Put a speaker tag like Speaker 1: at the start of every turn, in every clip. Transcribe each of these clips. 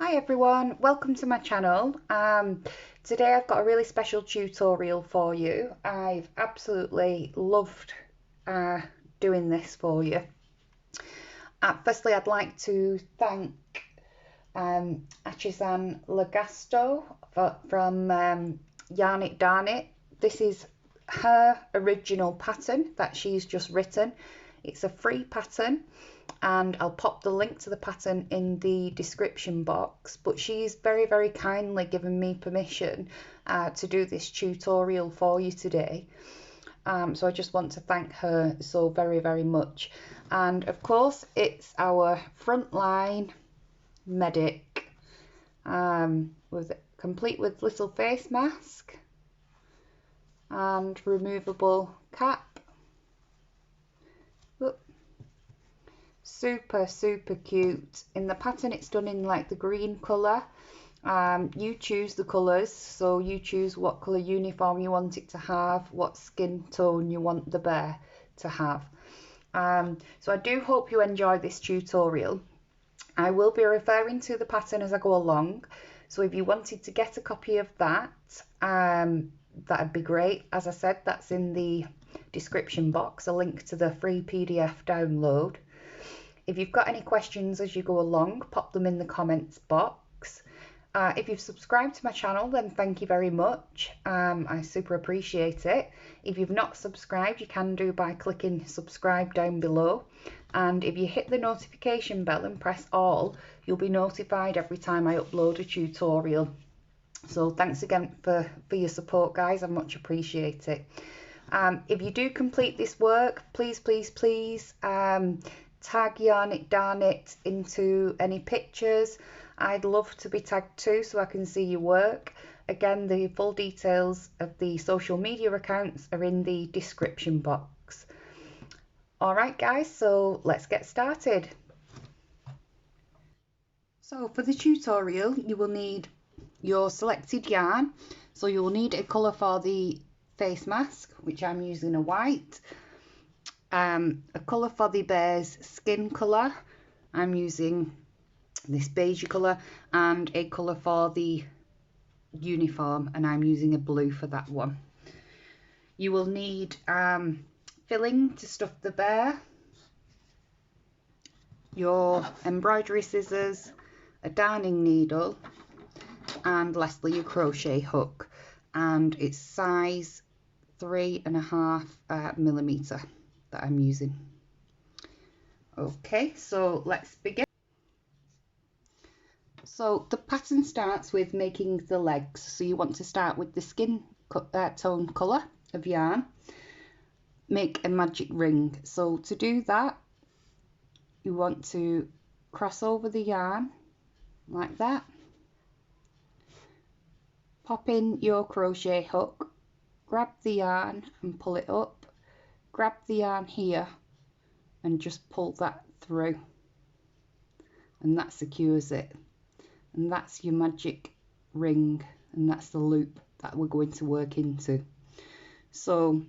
Speaker 1: Hi everyone, welcome to my channel. Today I've got a really special tutorial for you. I've absolutely loved doing this for you. Firstly, I'd like to thank Aixan Legasto from Yarn It Darn It. This is her original pattern that she's just written. It's a free pattern and I'll pop the link to the pattern in the description box, but she's very kindly given me permission to do this tutorial for you today. So I just want to thank her so very much. And of course it's our frontline medic, complete with little face mask and removable cap. Super cute. In the pattern it's done in like the green colour. You choose the colours, so you choose what colour uniform you want it to have, what skin tone you want the bear to have. So I do hope you enjoy this tutorial. I will be referring to the pattern as I go along, so if you wanted to get a copy of that, that'd be great. As I said, that's in the description box, a link to the free PDF download. If you've got any questions as you go along, pop them in the comments box. If you've subscribed to my channel, then thank you very much. I super appreciate it. If you've not subscribed, you can do by clicking subscribe down below. And if you hit the notification bell and press all, you'll be notified every time I upload a tutorial. So thanks again for your support, guys. I much appreciate it. If you do complete this work, please tag Yarn It Darn It into any pictures. I'd love to be tagged too so I can see your work. Again, the full details of the social media accounts are in the description box. Alright guys, so let's get started. So for the tutorial you will need your selected yarn. So you will need a colour for the face mask, which I'm using a white. A colour for the bear's skin colour, I'm using this beige colour, and a colour for the uniform, and I'm using a blue for that one. You will need filling to stuff the bear, your embroidery scissors, a darning needle, and lastly your crochet hook, and it's size 3.5 millimeter that I'm using. Okay, so let's begin. So the pattern starts with making the legs, so you want to start with the skin tone colour of yarn, make a magic ring. So to do that you want to cross over the yarn like that, pop in your crochet hook, grab the yarn and pull it up, grab the yarn here and just pull that through, and that secures it, and that's your magic ring, and that's the loop that we're going to work into. So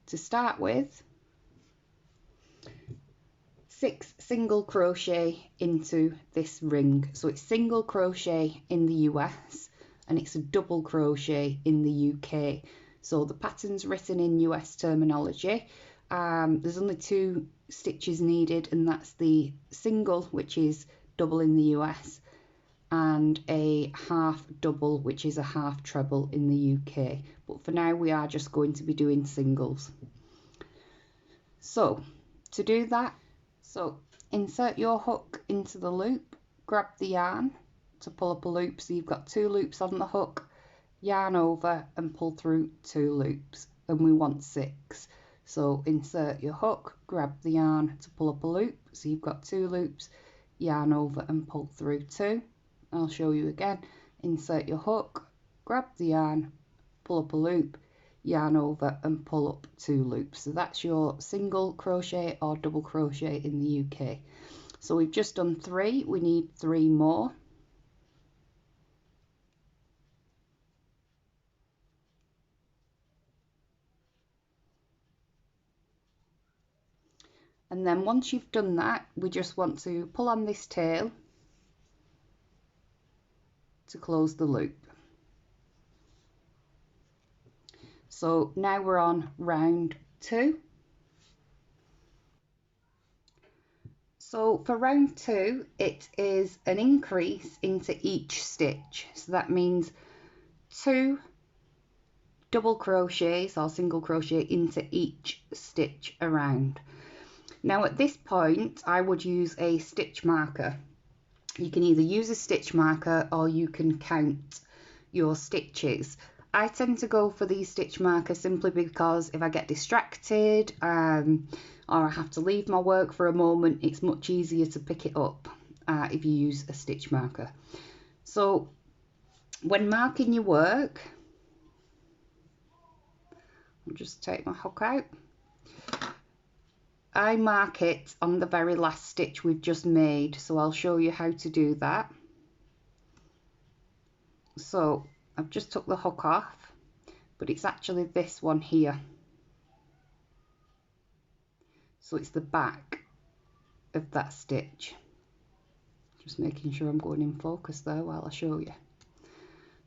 Speaker 1: to start with, 6 single crochet into this ring. So it's single crochet in the US and it's a double crochet in the UK. So the pattern's written in US terminology. There's only 2 stitches needed, and that's the single, which is double in the US, and a half double, which is a half treble in the UK. But for now we are just going to be doing singles. So to do that, so insert your hook into the loop, grab the yarn to pull up a loop, so you've got 2 loops on the hook, yarn over and pull through 2 loops, and we want 6. So insert your hook, grab the yarn to pull up a loop, so you've got 2 loops, yarn over and pull through 2. I'll show you again. Insert your hook, grab the yarn, pull up a loop, yarn over and pull up 2 loops. So that's your single crochet or double crochet in the UK. So we've just done 3, we need 3 more. And then then once you've done that, we just want to pull on this tail to close the loop. So now we're on round 2. So for round 2, it is an increase into each stitch. So that means 2 double crochets or single crochet into each stitch around. Now at this point, I would use a stitch marker. You can either use a stitch marker or you can count your stitches. I tend to go for these stitch markers simply because if I get distracted or I have to leave my work for a moment, it's much easier to pick it up if you use a stitch marker. So when marking your work, I'll just take my hook out. I mark it on the very last stitch we've just made, so I'll show you how to do that. So I've just took the hook off, but it's actually this one here. So it's the back of that stitch. Just making sure I'm going in focus there while I show you.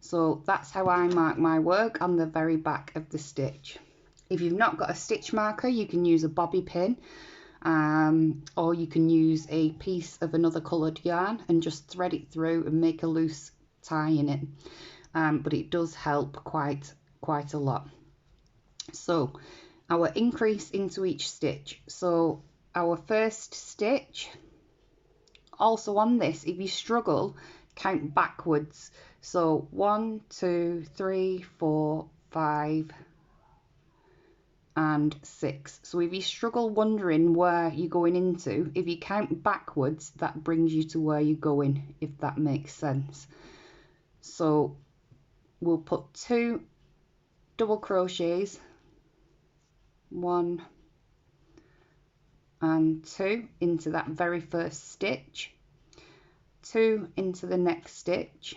Speaker 1: So that's how I mark my work, on the very back of the stitch. If you've not got a stitch marker, you can use a bobby pin, or you can use a piece of another coloured yarn and just thread it through and make a loose tie in it. But it does help quite a lot. So our increase into each stitch. So our first stitch, also on this, if you struggle, count backwards. So 1, 2, 3, 4, 5 and 6. So if you struggle wondering where you're going into, if you count backwards, that brings you to where you're going, if that makes sense. So we'll put 2 double crochets, 1 and 2 into that very first stitch, 2 into the next stitch,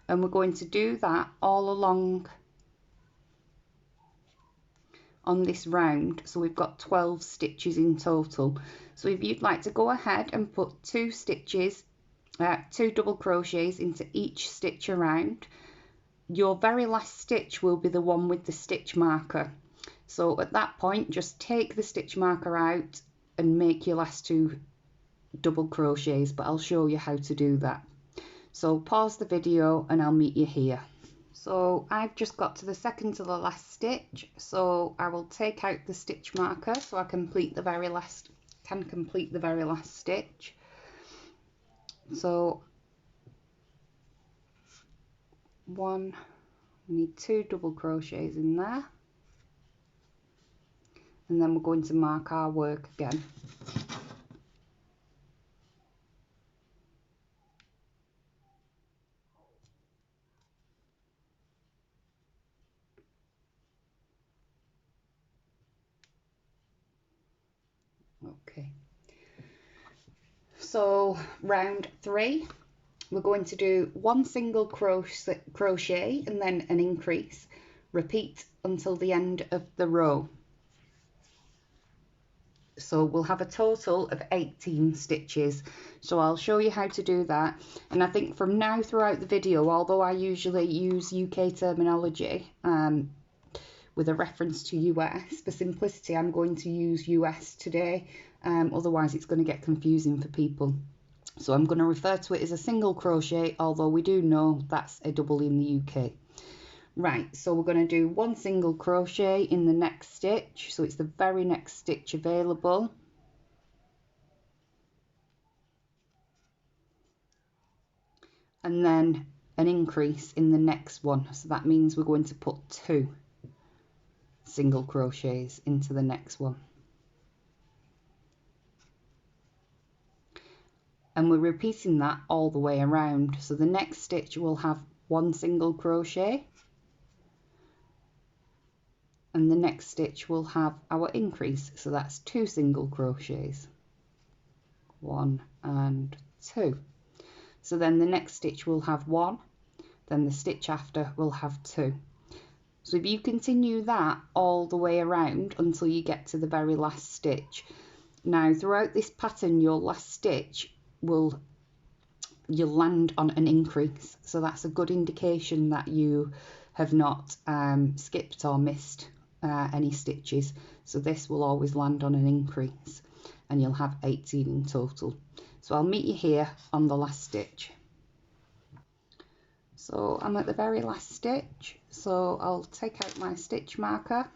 Speaker 1: and we're going to do that all along on this round. So we've got 12 stitches in total. So if you'd like to go ahead and put 2 stitches, 2 double crochets into each stitch around, your very last stitch will be the one with the stitch marker. So at that point, just take the stitch marker out and make your last 2 double crochets, but I'll show you how to do that. So pause the video and I'll meet you here. So I've just got to the second to the last stitch, so I will take out the stitch marker so I can complete the very last stitch. So we need 2 double crochets in there, and then we're going to mark our work again. Okay, so round 3, we're going to do 1 single crochet and then an increase. Repeat until the end of the row. So we'll have a total of 18 stitches. So I'll show you how to do that. And I think from now throughout the video, although I usually use UK terminology with a reference to US, for simplicity I'm going to use US today, otherwise it's going to get confusing for people. So I'm going to refer to it as a single crochet, although we do know that's a double in the UK. Right, so we're going to do 1 single crochet in the next stitch, so it's the very next stitch available. And then an increase in the next one, so that means we're going to put 2 single crochets into the next one. And we're repeating that all the way around, so the next stitch will have 1 single crochet, and the next stitch will have our increase, so that's 2 single crochets, 1 and 2. So then the next stitch will have 1, then the stitch after will have 2. So if you continue that all the way around until you get to the very last stitch, Now throughout this pattern, your last stitch you'll land on an increase, so that's a good indication that you have not skipped or missed any stitches. So this will always land on an increase, and you'll have 18 in total. So I'll meet you here on the last stitch. So I'm at the very last stitch, so I'll take out my stitch marker,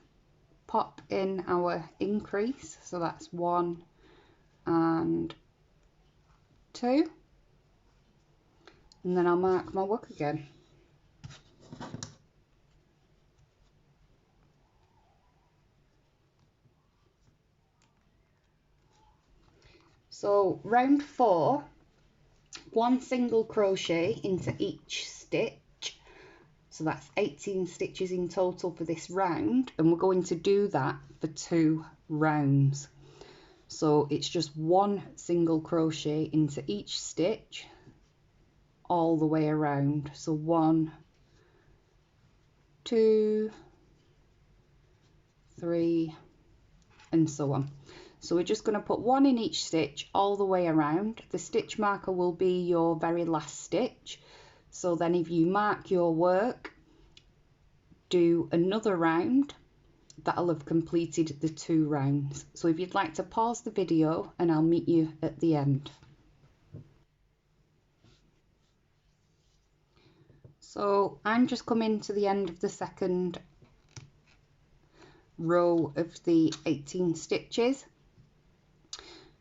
Speaker 1: pop in our increase, so that's 1 and 2, and then I'll mark my work again. So round 4, 1 single crochet into each stitch, so that's 18 stitches in total for this round, and we're going to do that for 2 rounds. So it's just 1 single crochet into each stitch all the way around, so 1, 2, 3, and so on. So we're just going to put 1 in each stitch all the way around. The stitch marker will be your very last stitch, so then if you mark your work, do another round, that'll have completed the 2 rounds. So if you'd like to pause the video, and I'll meet you at the end. So I'm just coming to the end of the second row of the 18 stitches.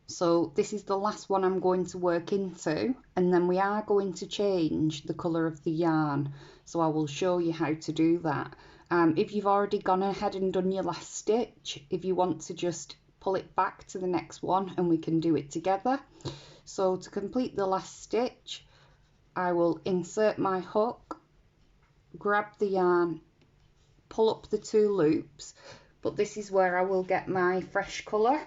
Speaker 1: So this is the last one I'm going to work into, and then we are going to change the colour of the yarn, so I will show you how to do that. If you've already gone ahead and done your last stitch, if you want to just pull it back to the next one and we can do it together. So to complete the last stitch, I will insert my hook, grab the yarn, pull up the 2 loops, but this is where I will get my fresh colour,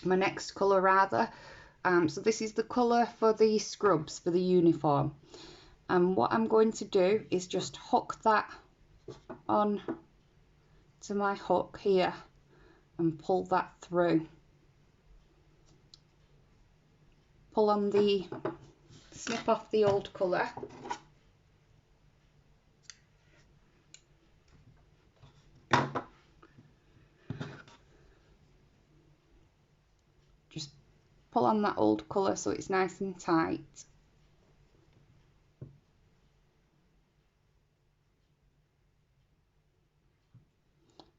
Speaker 1: my next colour rather. So this is the colour for the scrubs for the uniform, and what I'm going to do is just hook that on to my hook here and pull that through. Pull on the, snip off the old colour, just pull on that old colour so it's nice and tight.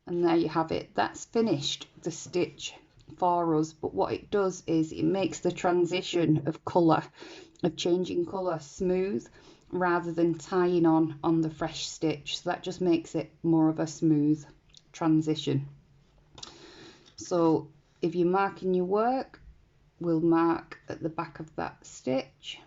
Speaker 1: And there you have it. That's finished the stitch for us, but what it does is it makes the transition of colour, of changing colour, smooth rather than tying on the fresh stitch. So that just makes it more of a smooth transition. So if you're marking your work, we'll mark at the back of that stitch.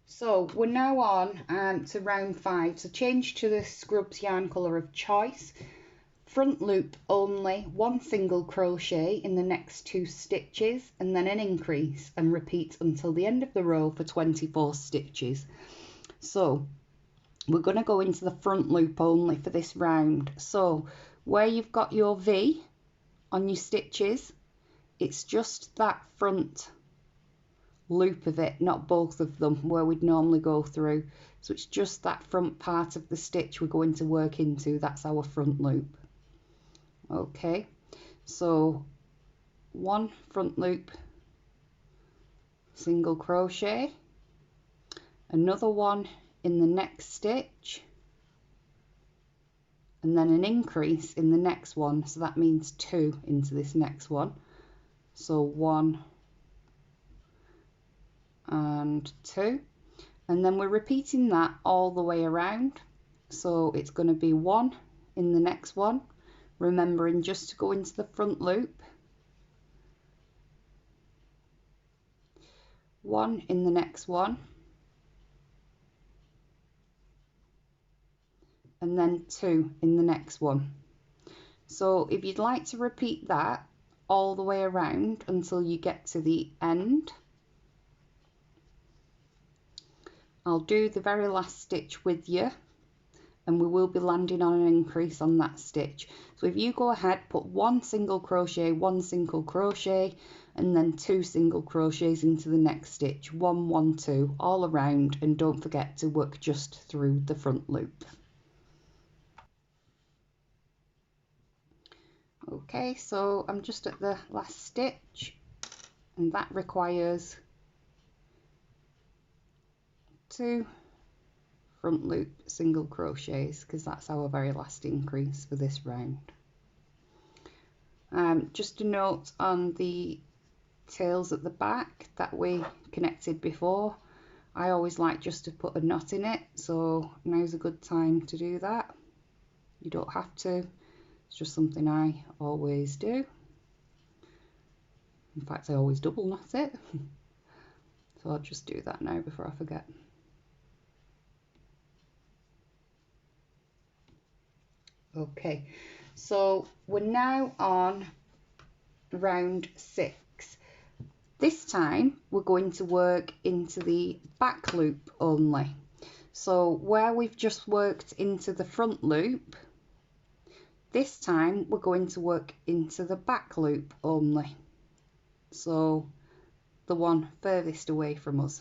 Speaker 1: So we're now on to round 5, so change to the scrubs yarn colour of choice. Front loop only, 1 single crochet in the next 2 stitches, and then an increase, and repeat until the end of the row for 24 stitches. So we're going to go into the front loop only for this round. So where you've got your V on your stitches, it's just that front loop of it, not both of them where we'd normally go through. So it's just that front part of the stitch we're going to work into. That's our front loop. Okay, so 1 front loop, single crochet, another one in the next stitch, and then an increase in the next one, so that means 2 into this next one. So 1 and 2, and then we're repeating that all the way around. So it's going to be 1 in the next one, remembering just to go into the front loop, 1 in the next one, and then 2 in the next one. So if you'd like to repeat that all the way around until you get to the end, I'll do the very last stitch with you, and we will be landing on an increase on that stitch. So if you go ahead, put 1 single crochet, 1 single crochet, and then 2 single crochets into the next stitch, 1 1 2 all around, and don't forget to work just through the front loop. Okay, so I'm just at the last stitch, and that requires 2 front loop single crochets, because that's our very last increase for this round. Just a note on the tails at the back that we connected before, I always like just to put a knot in it, so now's a good time to do that. You don't have to, it's just something I always do. In fact, I always double knot it. So I'll just do that now before I forget. Okay, so we're now on round 6. This time we're going to work into the back loop only. So where we've just worked into the front loop, this time we're going to work into the back loop only. So the one furthest away from us.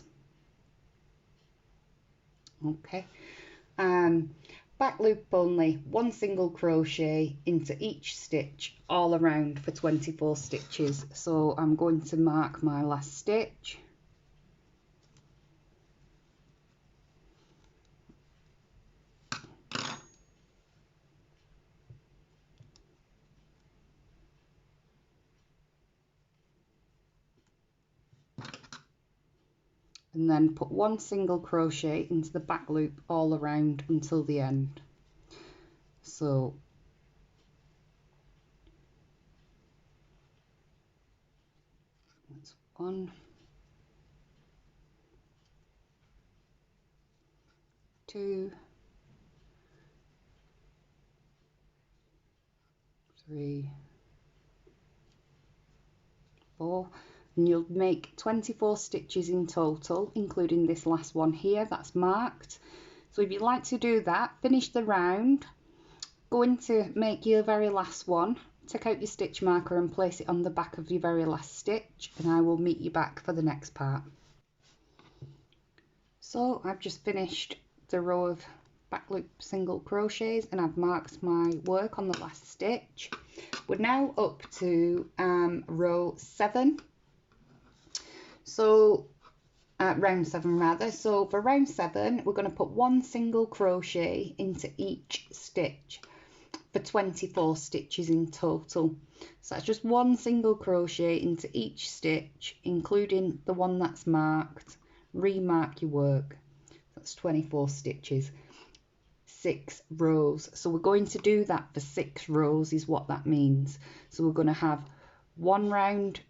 Speaker 1: Okay. Back loop only, 1 single crochet into each stitch all around for 24 stitches. So I'm going to mark my last stitch. And then put 1 single crochet into the back loop all around until the end. So that's 1, 2, 3, 4, and you'll make 24 stitches in total, including this last one here that's marked. So if you'd like to do that, finish the round, go in to make your very last one, take out your stitch marker and place it on the back of your very last stitch, and I will meet you back for the next part. So I've just finished the row of back loop single crochets and I've marked my work on the last stitch. We're now up to row 7. So round 7 rather. So for round 7 we're going to put 1 single crochet into each stitch for 24 stitches in total. So that's just 1 single crochet into each stitch, including the one that's marked. Remark your work. That's 24 stitches, 6 rows. So we're going to do that for 6 rows is what that means. So we're going to have 1 round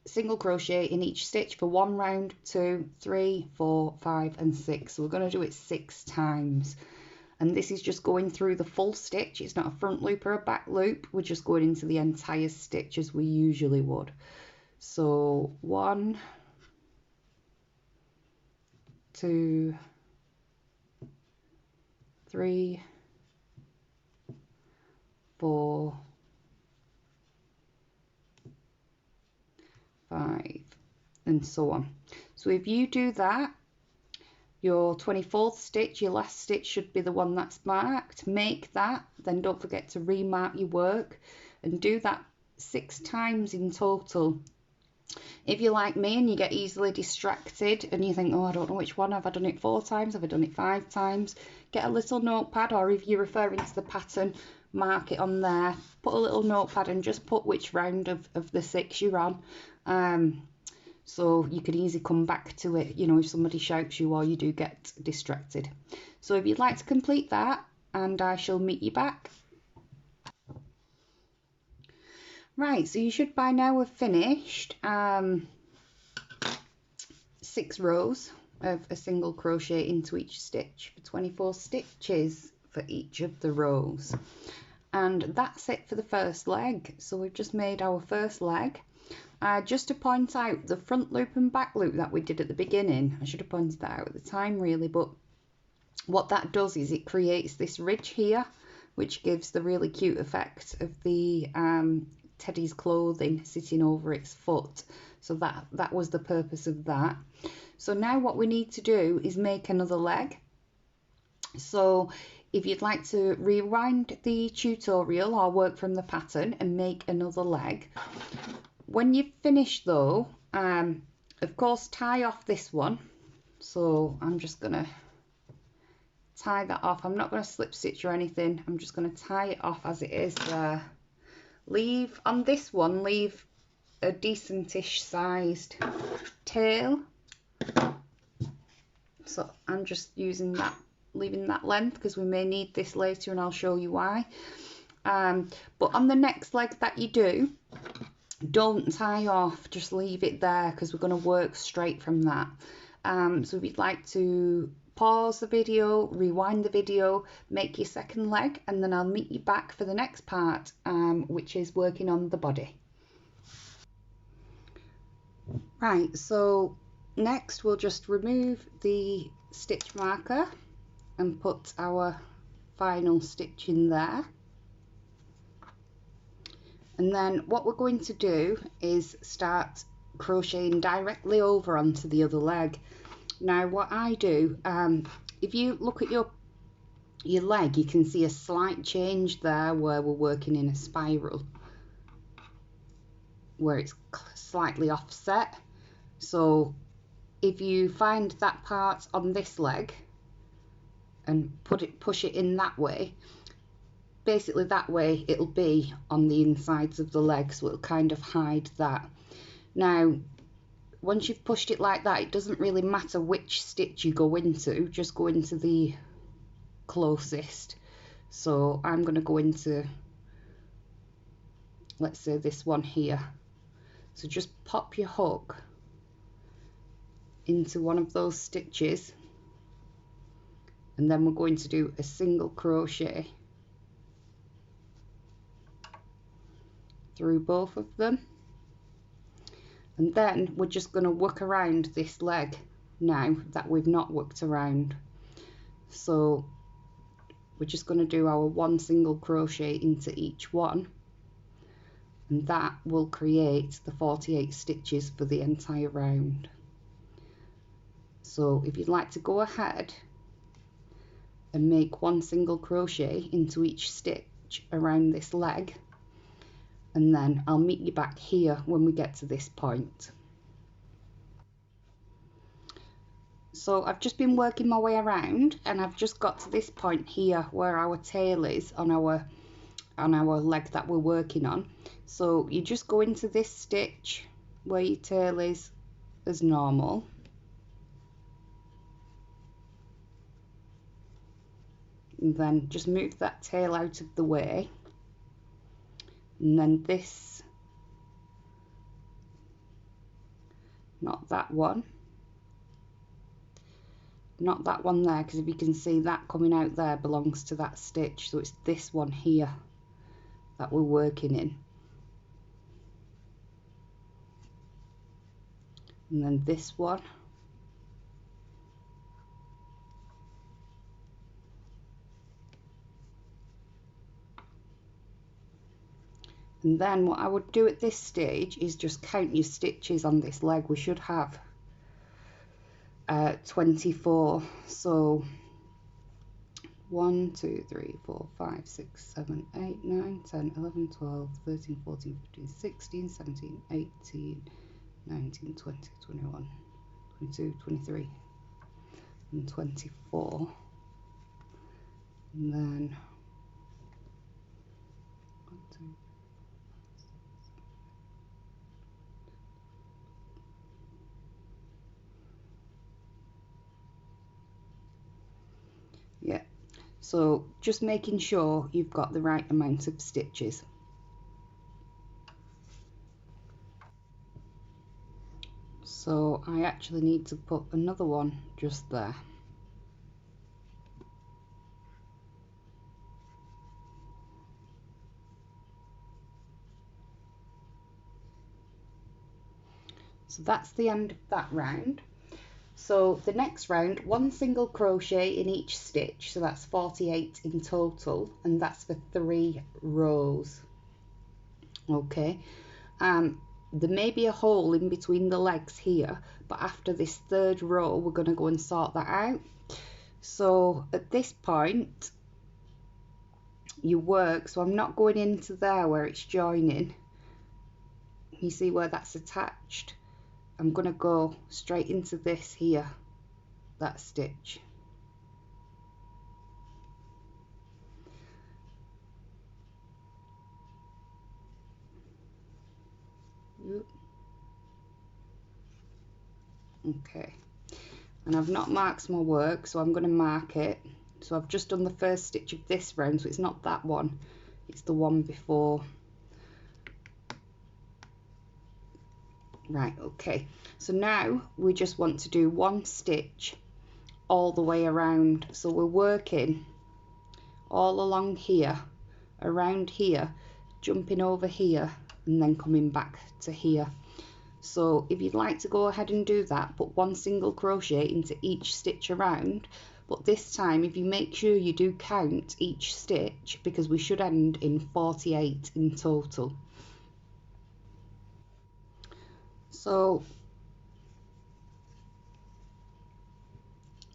Speaker 1: single crochet in each stitch for 1 round, 2, 3, 4, 5 and 6. So we're going to do it 6 times, and this is just going through the full stitch. It's not a front loop or a back loop, we're just going into the entire stitch as we usually would. So 1, 2, 3, 4, 5 and so on. So if you do that, your 24th stitch, your last stitch should be the one that's marked. Make that, then don't forget to remark your work and do that 6 times in total. If you're like me and you get easily distracted and you think, oh, I don't know which one, have I done it 4 times, have I done it 5 times, get a little notepad, or if you're referring to the pattern, mark it on there, put a little notepad and just put which round of the 6 you're on. So you can easily come back to it, you know, if somebody shouts you or you do get distracted. So if you'd like to complete that, and I shall meet you back. Right, so you should by now have finished 6 rows of a single crochet into each stitch for 24 stitches for each of the rows. And that's it for the first leg. So we've just made our first leg. Just to point out the front loop and back loop that we did at the beginning, I should have pointed that out at the time really, but what that does is it creates this ridge here, which gives the really cute effect of the teddy's clothing sitting over its foot. So that was the purpose of that. So now what we need to do is make another leg. So if you'd like to rewind the tutorial or work from the pattern and make another leg, when you've finished though, of course tie off this one. So I'm just gonna tie that off. I'm not going to slip stitch or anything. I'm just going to tie it off as it is there. Leave on this one, leave a decentish sized tail. So I'm just using that, leaving that length because we may need this later and I'll show you why. But on the next leg that you do, don't tie off, just leave it there because we're going to work straight from that. So if you'd like to pause the video, rewind the video, make your second leg, and then I'll meet you back for the next part, which is working on the body. Right, so next we'll just remove the stitch marker and put our final stitch in there. And then what we're going to do is start crocheting directly over onto the other leg. Now what I do, if you look at your leg, you can see a slight change there where we're working in a spiral, where it's slightly offset. So if you find that part on this leg and push it in that way, basically that way it'll be on the insides of the leg, so it'll kind of hide that. Now once you've pushed it like that, it doesn't really matter which stitch you go into, just go into the closest. So I'm going to go into, let's say this one here. So just pop your hook into one of those stitches, and then we're going to do a single crochet through both of them. And then we're just going to work around this leg now that we've not worked around. So we're just going to do our one single crochet into each one, and that will create the 48 stitches for the entire round. So if you'd like to go ahead and make one single crochet into each stitch around this leg, and then I'll meet you back here when we get to this point. So I've just been working my way around and I've just got to this point here where our tail is on our leg that we're working on. So you just go into this stitch where your tail is as normal, and then just move that tail out of the way, and then this, not that one there, because if you can see that coming out there belongs to that stitch, so it's this one here that we're working in, and then this one, and then what I would do at this stage is just count your stitches on this leg. We should have 24, so 1, 2, 3, 4, 5, 6, 7, 8, 9, 10, 11, 12, 13, 14, 15, 16, 17, 18, 19, 20, 21, 22, 23, and 24, and then 1, 2, yeah, so just making sure you've got the right amount of stitches. So I actually need to put another one just there. So that's the end of that round. So the next round, 1 single crochet in each stitch, so that's 48 in total, and that's for 3 rows. Okay, there may be a hole in between the legs here, but after this 3rd row we're going to go and sort that out. So at this point you work, so I'm not going into there where it's joining, you see where that's attached, I'm going to go straight into this here, that stitch. Okay, and I've not marked my work, so I'm going to mark it. So I've just done the 1st stitch of this round, so it's not that one, it's the one before. Right, okay, so now we just want to do 1 stitch all the way around, so we're working all along here, around here, jumping over here, and then coming back to here. So if you'd like to go ahead and do that, put 1 single crochet into each stitch around, but this time if you make sure you do count each stitch, because we should end in 48 in total. So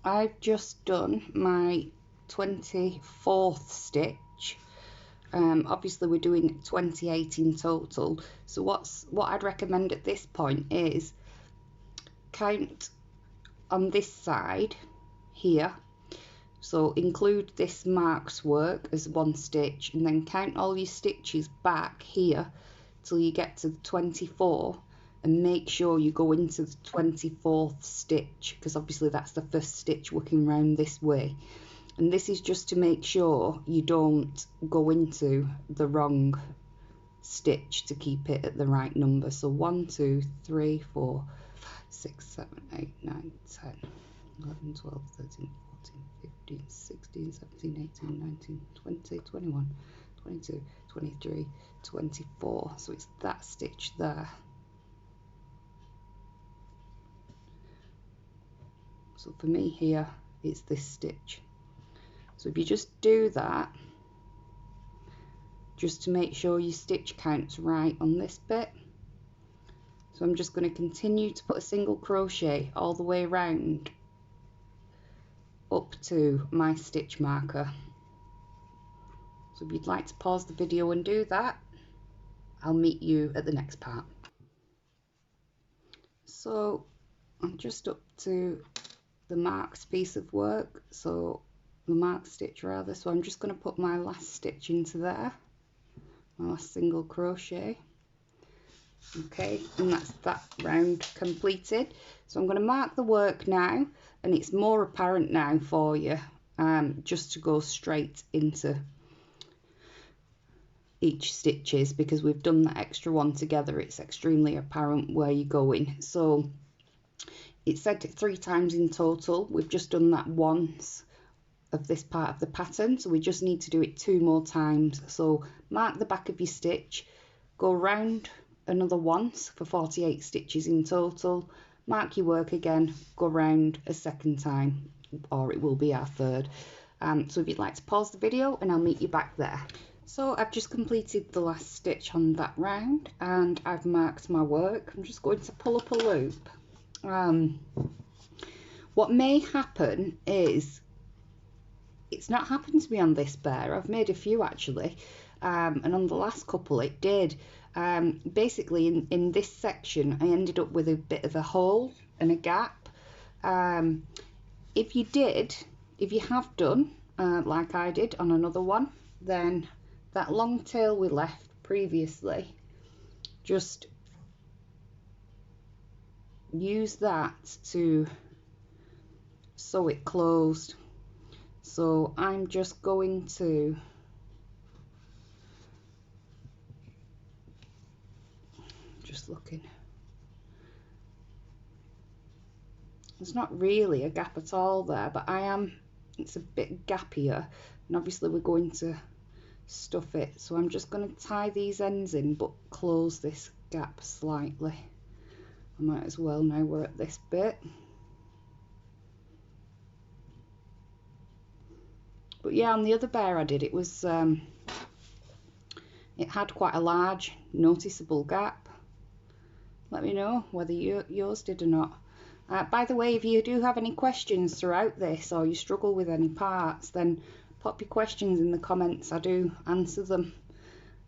Speaker 1: I've just done my 24th stitch. Obviously we're doing 28 in total, so what I'd recommend at this point is count on this side here, so include this marked work as 1 stitch, and then count all your stitches back here till you get to the 24, and make sure you go into the 24th stitch, because obviously that's the 1st stitch working round this way. And this is just to make sure you don't go into the wrong stitch, to keep it at the right number. So 1, 2, 3, 4, 5, 6, 7, 8, 9, 10, 11, 12, 13, 14, 15, 16, 17, 18, 19, 20, 21, 22, 23, 24. So it's that stitch there. So for me here, it's this stitch. So if you just do that, just to make sure your stitch count's right on this bit. So I'm just going to continue to put a single crochet all the way around up to my stitch marker. So if you'd like to pause the video and do that, I'll meet you at the next part. So I'm just up to the marked piece of work, so the marked stitch rather, so I'm just going to put my last stitch into there, my last single crochet. Okay, and that's that round completed. So I'm going to mark the work now, and it's more apparent now for you, just to go straight into each stitches, because we've done that extra one together. It's extremely apparent where you're going. So it said 3 times in total. We've just done that once of this part of the pattern, so we just need to do it 2 more times. So mark the back of your stitch, go round another once for 48 stitches in total, mark your work again, go round a 2nd time, or it will be our 3rd. So if you'd like to pause the video, and I'll meet you back there. So I've just completed the last stitch on that round, and I've marked my work. I'm just going to pull up a loop. What may happen is, it's not happened to me on this bear, I've made a few actually, and on the last couple it did. Basically in this section I ended up with a bit of a hole and a gap. If you have done like I did on another one, then that long tail we left previously, just use that to sew it closed. So I'm just going to looking, there's not really a gap at all there, but it's a bit gappier, and obviously we're going to stuff it, so I'm just going to tie these ends in but close this gap slightly. I might as well, now we're at this bit. But yeah, on the other bear I did, it was it had quite a large noticeable gap. Let me know whether yours did or not. By the way, if you do have any questions throughout this, or you struggle with any parts, then pop your questions in the comments. I do answer them.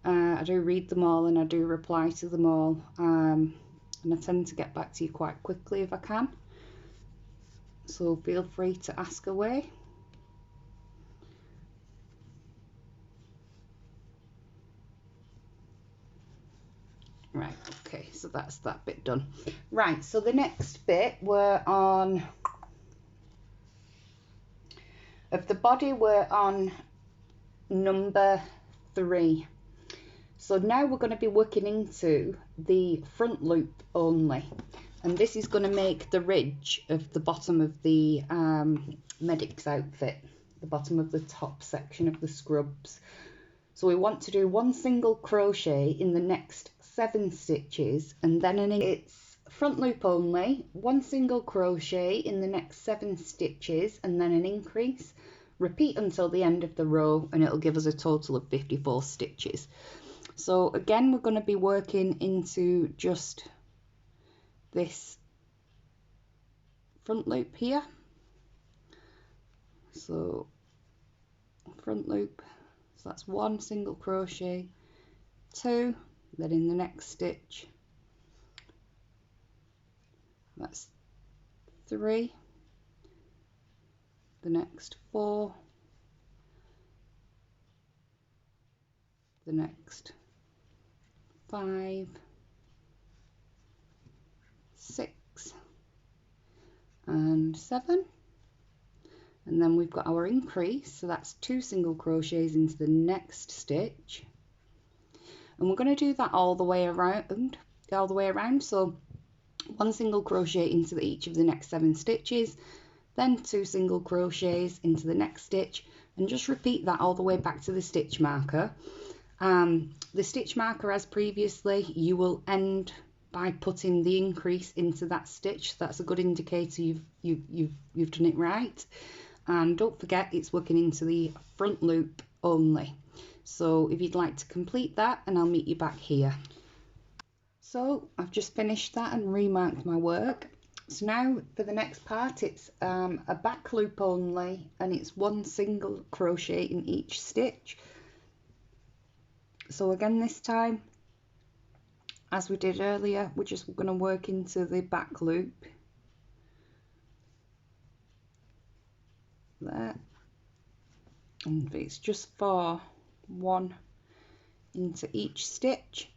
Speaker 1: I do read them all, and I do reply to them all. And I tend to get back to you quite quickly if I can. So feel free to ask away. Right, okay, so that's that bit done. Right, so the next bit we're on, of the body, we're on number 3. So now we're going to be working into the front loop only, and this is going to make the ridge of the bottom of the medic's outfit, the bottom of the top section of the scrubs. So we want to do 1 single crochet in the next 7 stitches, and then it's front loop only, 1 single crochet in the next 7 stitches, and then an increase. Repeat until the end of the row, and it'll give us a total of 54 stitches. So again, we're going to be working into just this front loop here. So front loop, so that's 1 single crochet, 2, then in the next stitch that's 3, the next 4, the next 5, 6 and 7, and then we've got our increase, so that's 2 single crochets into the next stitch, and we're going to do that all the way around, so 1 single crochet into each of the next 7 stitches, then 2 single crochets into the next stitch, and just repeat that all the way back to the stitch marker. The stitch marker, as previously, you will end by putting the increase into that stitch. That's a good indicator you've done it right. And don't forget, it's working into the front loop only. So if you'd like to complete that, and I'll meet you back here. So I've just finished that and remarked my work. So now for the next part, it's a back loop only, and it's 1 single crochet in each stitch. So again, this time, as we did earlier, we're just going to work into the back loop there, and it's just for 1 into each stitch,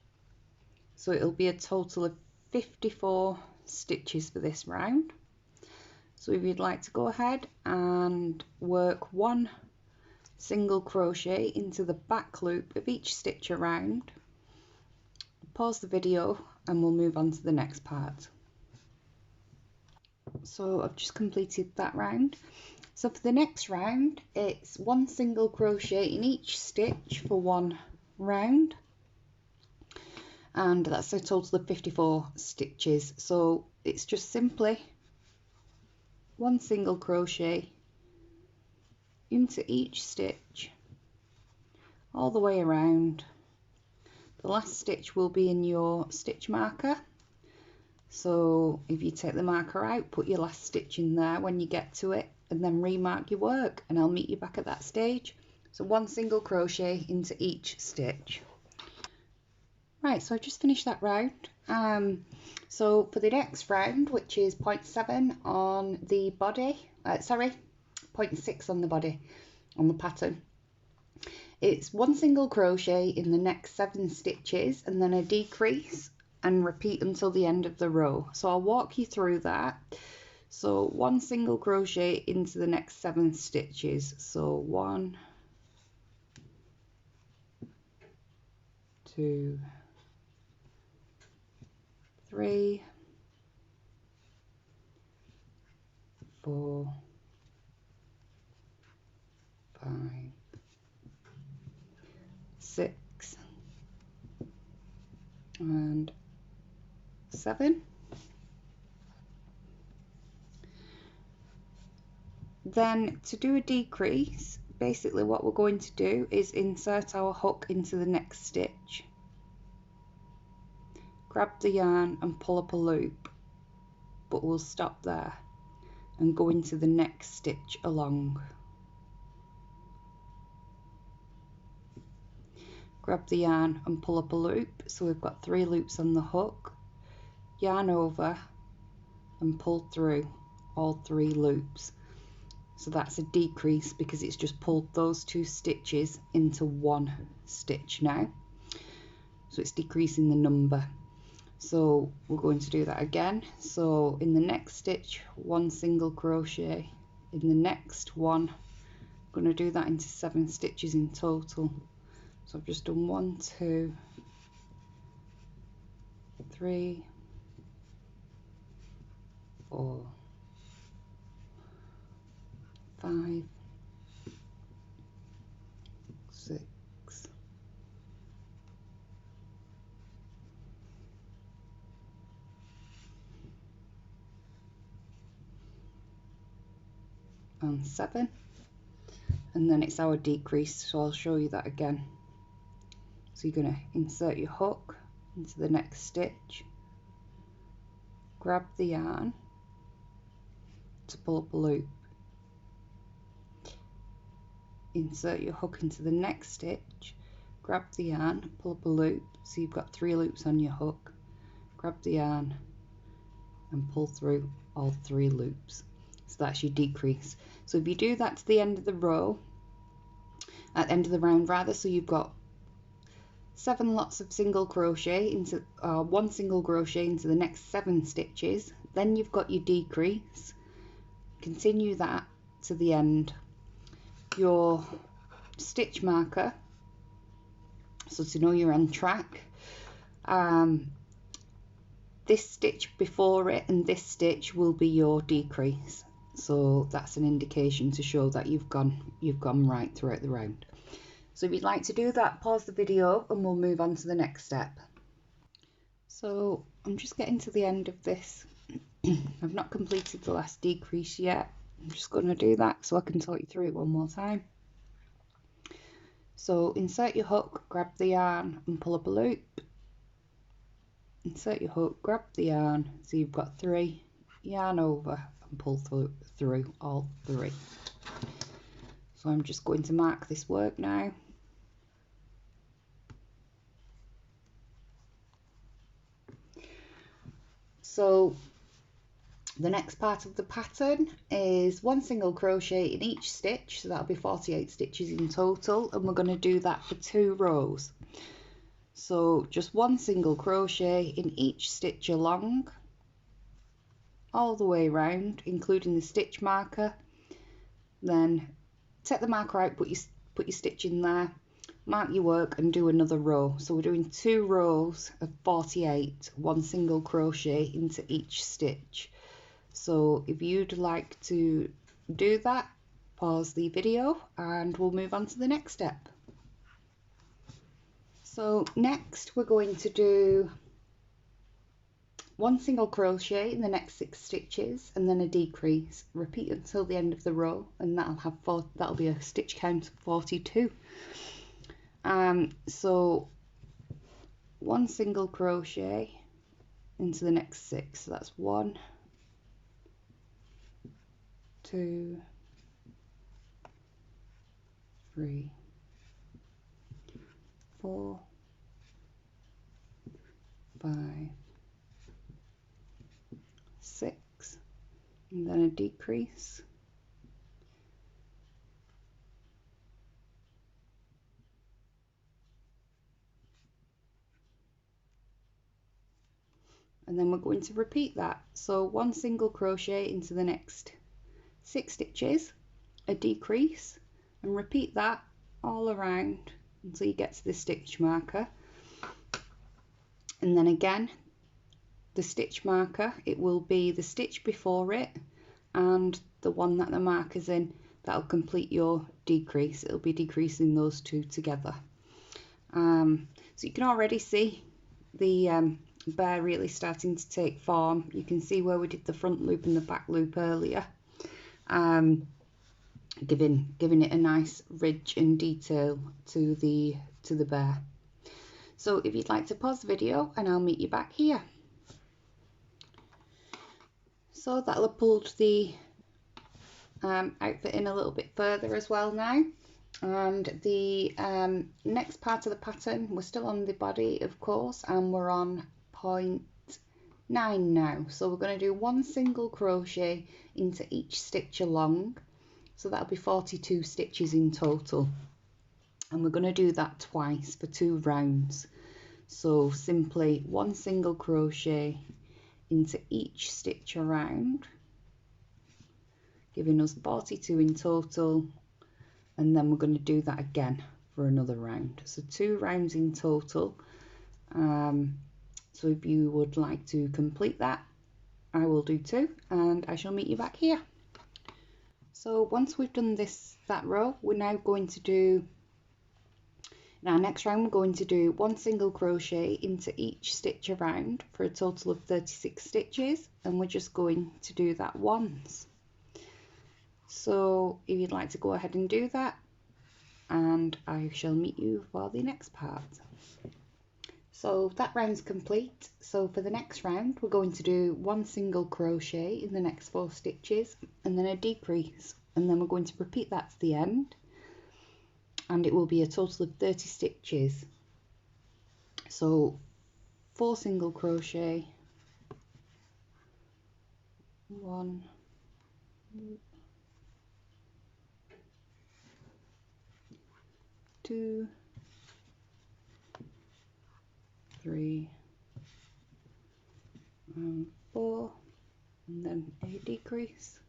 Speaker 1: so it'll be a total of 54 stitches for this round. So if you'd like to go ahead and work 1 single crochet into the back loop of each stitch around, pause the video and we'll move on to the next part. So I've just completed that round. So for the next round, it's 1 single crochet in each stitch for 1 round, and that's a total of 54 stitches. So it's just simply 1 single crochet into each stitch all the way around. The last stitch will be in your stitch marker, so if you take the marker out, put your last stitch in there when you get to it, and then remark your work, and I'll meet you back at that stage. So 1 single crochet into each stitch. Right, so I just finished that round. So for the next round, which is 0.7 on the body, 0.6 on the body, on the pattern, it's 1 single crochet in the next 7 stitches, and then a decrease, and repeat until the end of the row. So I'll walk you through that. So 1 single crochet into the next 7 stitches. So 1, 2, 3, 4, 5, 6 and 7. Then to do a decrease, basically what we're going to do is insert our hook into the next stitch, grab the yarn and pull up a loop, but we'll stop there and go into the next stitch along. Grab the yarn and pull up a loop, so we've got 3 loops on the hook, yarn over and pull through all 3 loops. So that's a decrease because it's just pulled those 2 stitches into 1 stitch now. So it's decreasing the number. So we're going to do that again. So in the next stitch, 1 single crochet. In the next one, I'm going to do that into 7 stitches in total. So I've just done 1, 2, 3, 4, 5, 6, 7, and then it's our decrease, so I'll show you that again. So you're going to insert your hook into the next stitch, grab the yarn to pull up a loop, insert your hook into the next stitch, grab the yarn, pull up a loop, so you've got 3 loops on your hook, grab the yarn and pull through all 3 loops. So that's your decrease. So if you do that to the end of the row, at the end of the round rather, so you've got 7 lots of single crochet into 1 single crochet into the next 7 stitches, then you've got your decrease. Continue that to the end. Your stitch marker, so to know you're on track, this stitch before it and this stitch will be your decrease. So that's an indication to show that you've gone right throughout the round. So if you'd like to do that, pause the video and we'll move on to the next step. So I'm just getting to the end of this. I've not completed the last decrease yet. I'm just going to do that so I can talk you through it one more time. So insert your hook, grab the yarn and pull up a loop. Insert your hook, grab the yarn, so you've got 3, yarn over and pull through all 3. So I'm just going to mark this work now. So the next part of the pattern is 1 single crochet in each stitch, so that'll be 48 stitches in total, and we're going to do that for 2 rows. So just 1 single crochet in each stitch along, all the way around, including the stitch marker. Then take the marker out, put your stitch in there, mark your work and do another row. So we're doing 2 rows of 48, 1 single crochet into each stitch. So if you'd like to do that, pause the video and we'll move on to the next step. So next we're going to do 1 single crochet in the next 6 stitches and then a decrease. Repeat until the end of the row, and that'll be a stitch count of 42. So 1 single crochet into the next 6. So that's 1, 2, 3, 4, 5, 6, and then a decrease. And then we're going to repeat that. So 1 single crochet into the next 6 stitches, a decrease, and repeat that all around until you get to the stitch marker. And then again, the stitch marker, it will be the stitch before it and the one that the marker's in, that'll complete your decrease. It'll be decreasing those 2 together. So you can already see the bear really starting to take form. You can see where we did the front loop and the back loop earlier. giving it a nice ridge and detail to the bear. So if you'd like to pause the video and I'll meet you back here. So that'll have pulled the outfit in a little bit further as well now. And the next part of the pattern, we're still on the body of course, and we're on point 9 now. So we're going to do 1 single crochet into each stitch along, so that'll be 42 stitches in total, and we're going to do that twice for 2 rounds. So simply 1 single crochet into each stitch around, giving us 42 in total, and then we're going to do that again for another round, so 2 rounds in total. So if you would like to complete that, I will do 2, and I shall meet you back here. So once we've done that row, we're now going to do, in our next round, we're going to do 1 single crochet into each stitch around for a total of 36 stitches, and we're just going to do that once. So if you'd like to go ahead and do that, and I shall meet you for the next part. So that round's complete. So for the next round, we're going to do 1 single crochet in the next 4 stitches and then a decrease, and then we're going to repeat that to the end, and it will be a total of 30 stitches. So 4 single crochet, 1, 2, 3 and 4, and then a decrease.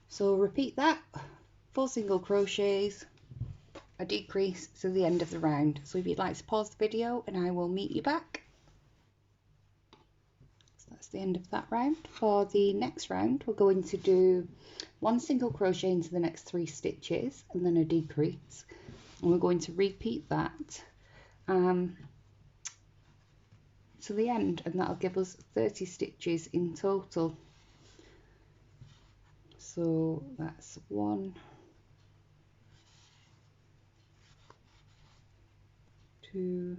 Speaker 1: So repeat that, 4 single crochets, a decrease to the end of the round. So if you'd like to pause the video and I will meet you back. So that's the end of that round. For the next round, we're going to do 1 single crochet into the next 3 stitches and then a decrease, and we're going to repeat that to the end, and that'll give us 30 stitches in total. So that's 1, 2,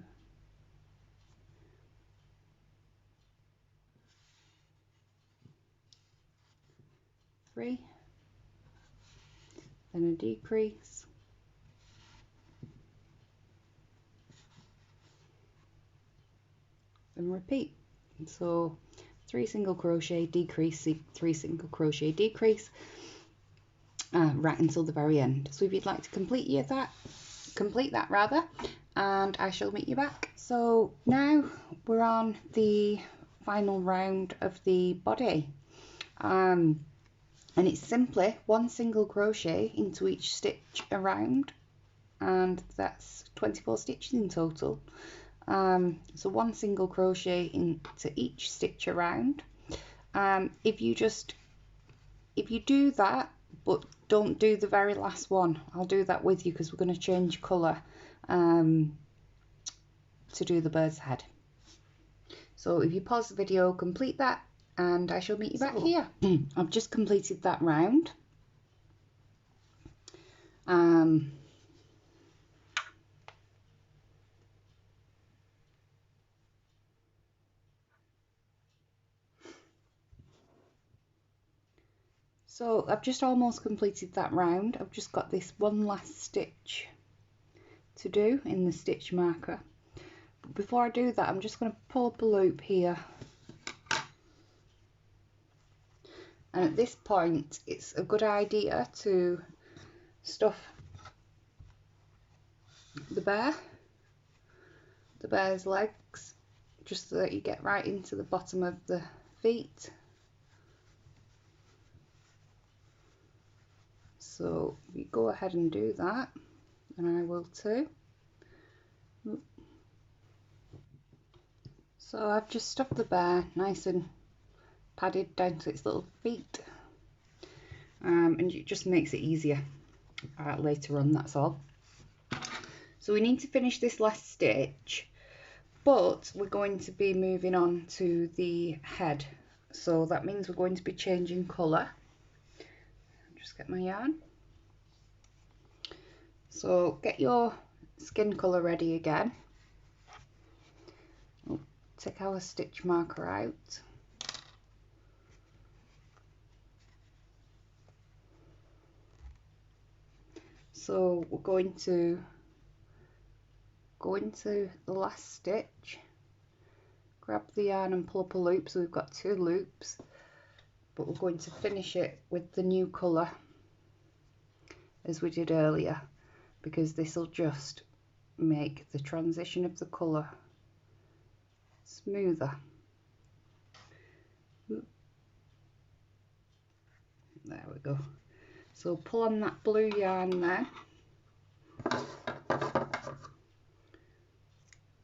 Speaker 1: 3, then a decrease, and repeat. So 3 single crochet, decrease, 3 single crochet, decrease, right until the very end. So if you'd like to complete that rather, and I shall meet you back. So now we're on the final round of the body, and it's simply 1 single crochet into each stitch around, and that's 24 stitches in total. So 1 single crochet into each stitch around. If you do that, but don't do the very last one, I'll do that with you because we're going to change colour to do the bird's head. So if you pause the video, complete that, and I shall meet you back here. I've just completed that round. So I've just almost completed that round. I've just got this one last stitch to do in the stitch marker. But before I do that, I'm just going to pull up a loop here. And at this point, it's a good idea to stuff the bear's legs, just so that you get right into the bottom of the feet. So you go ahead and do that, and I will too. So I've just stuffed the bear nice and padded down to its little feet, and it just makes it easier later on, that's all. So we need to finish this last stitch, but we're going to be moving on to the head so that means we're going to be changing colour. Just get my yarn. So get your skin colour ready again. We'll take our stitch marker out. So we're going to go into the last stitch, grab the yarn and pull up a loop, so we've got 2 loops, but we're going to finish it with the new colour as we did earlier, because this will just make the transition of the colour smoother. There we go. So pull on that blue yarn there,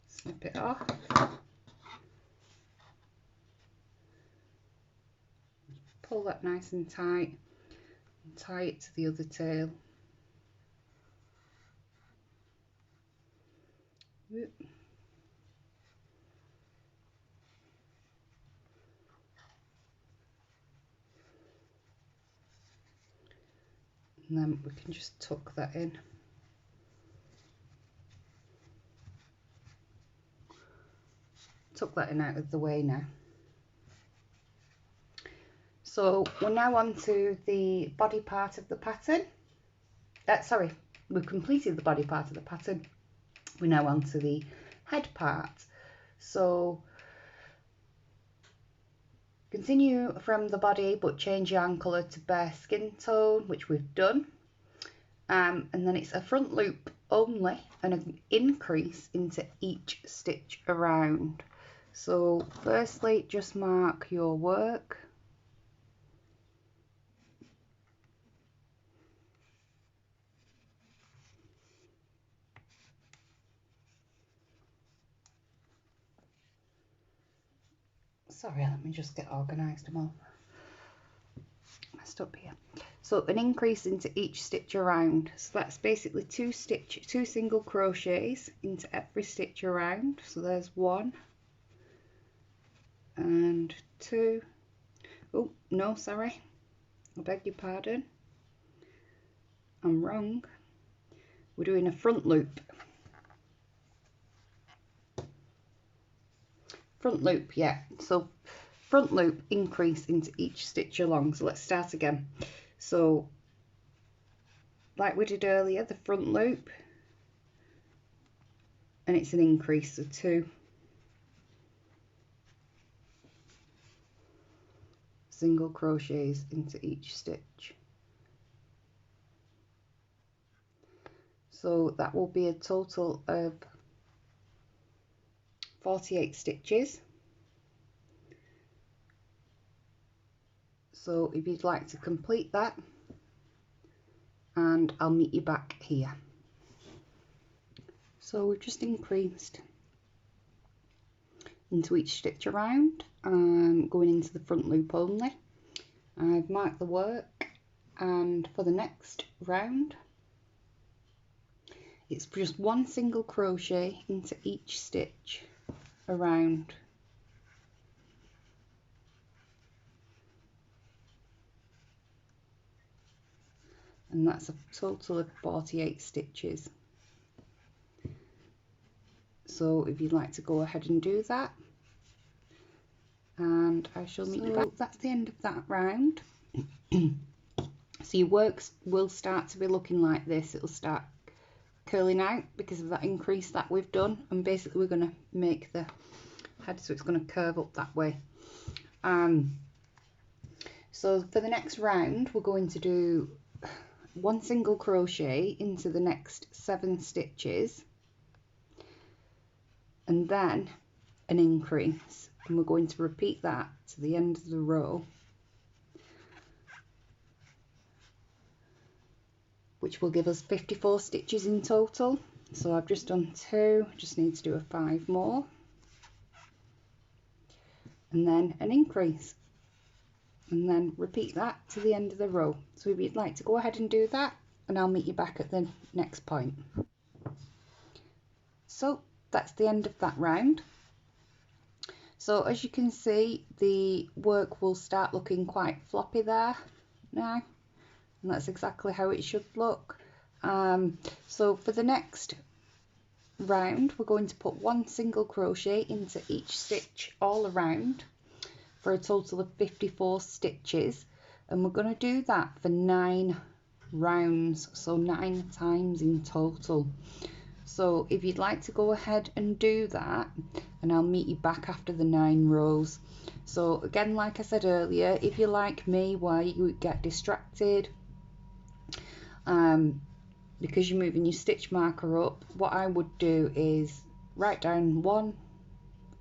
Speaker 1: snip it off, pull that nice and tight, and tie it to the other tail. And then we can just tuck that in. Tuck that in out of the way now. So we're now on to the body part of the pattern. Sorry, we've completed the body part of the pattern. We're now on to the head part. So continue from the body but change yarn colour to bare skin tone, which we've done. And then it's a front loop only and an increase into each stitch around. So firstly, just mark your work. Sorry, let me just get organised. I'm all messed up here. So an increase into each stitch around. So that's basically 2 single crochets into every stitch around. So there's 1 and 2. Oh no, sorry, I beg your pardon, I'm wrong. We're doing a front loop. Front loop, yeah. So front loop, increase into each stitch along. So let's start again. So like we did earlier, the front loop, and it's an increase of 2 single crochets into each stitch. So that will be a total of 48 stitches. So if you'd like to complete that, and I'll meet you back here. So we've just increased into each stitch around, going into the front loop only. I've marked the work, and for the next round it's just 1 single crochet into each stitch around. And that's a total of 48 stitches. So if you'd like to go ahead and do that, and I shall meet you back. That's the end of that round. So your works will start to be looking like this. It'll start curling out because of that increase that we've done, and basically we're going to make the head so it's going to curve up that way. So for the next round we're going to do 1 single crochet into the next 7 stitches, and then an increase, and we're going to repeat that to the end of the row, which will give us 54 stitches in total. So I've just done 2, just need to do a 5 more, and then an increase, and then repeat that to the end of the row. So if you'd like to go ahead and do that, and I'll meet you back at the next point. So that's the end of that round. So as you can see, the work will start looking quite floppy there now, and that's exactly how it should look. So for the next round, we're going to put 1 single crochet into each stitch all around for a total of 54 stitches, and we're going to do that for 9 rounds, so 9 times in total. So if you'd like to go ahead and do that, and I'll meet you back after the 9 rows. So again, like I said earlier, if you're like me where you get distracted because you're moving your stitch marker up, what I would do is write down 1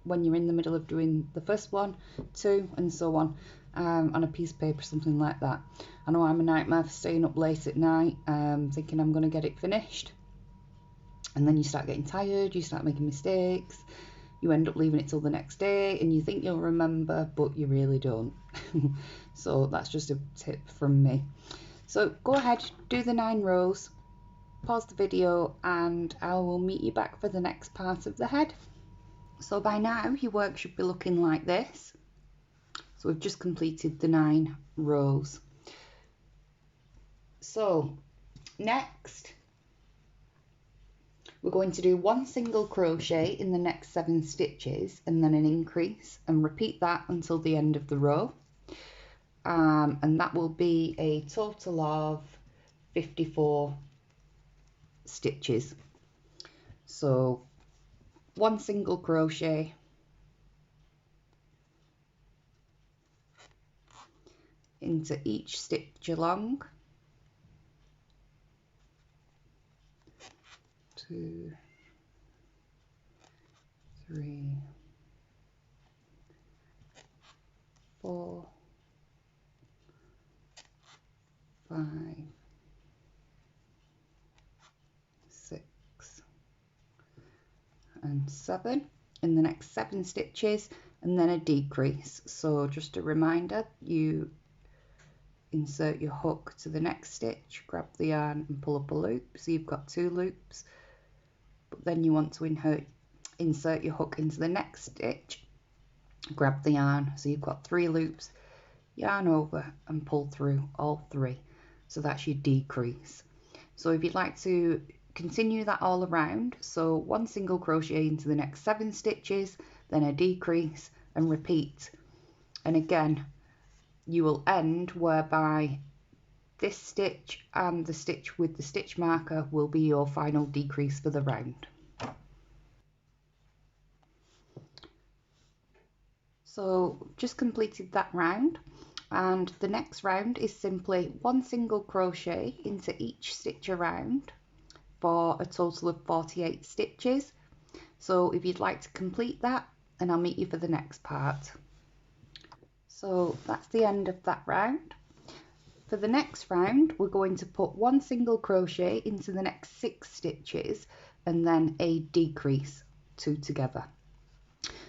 Speaker 1: when you're in the middle of doing the first one, 2, and so on, on a piece of paper, something like that. I know I'm a nightmare for staying up late at night thinking I'm going to get it finished, and then you start getting tired, you start making mistakes, you end up leaving it till the next day, and you think you'll remember, but you really don't. So that's just a tip from me. So go ahead, do the 9 rows, pause the video, and I will meet you back for the next part of the head. So by now your work should be looking like this. So we've just completed the 9 rows. So next we're going to do 1 single crochet in the next 7 stitches and then an increase, and repeat that until the end of the row, and that will be a total of 54 stitches. So 1 single crochet into each stitch along, 2, 3, 4, 5, 6, and 7 in the next 7 stitches, and then a decrease. So just a reminder, you insert your hook to the next stitch, grab the yarn and pull up a loop, so you've got 2 loops, but then you want to insert your hook into the next stitch, grab the yarn, so you've got 3 loops, yarn over and pull through all 3. So that's your decrease. So if you'd like to continue that all around, so 1 single crochet into the next 7 stitches, then a decrease, and repeat. And again, you will end whereby this stitch and the stitch with the stitch marker will be your final decrease for the round. So just completed that round, and the next round is simply 1 single crochet into each stitch around for a total of 48 stitches. So if you'd like to complete that, and I'll meet you for the next part. So that's the end of that round. For the next round, we're going to put 1 single crochet into the next 6 stitches and then a decrease, 2 together.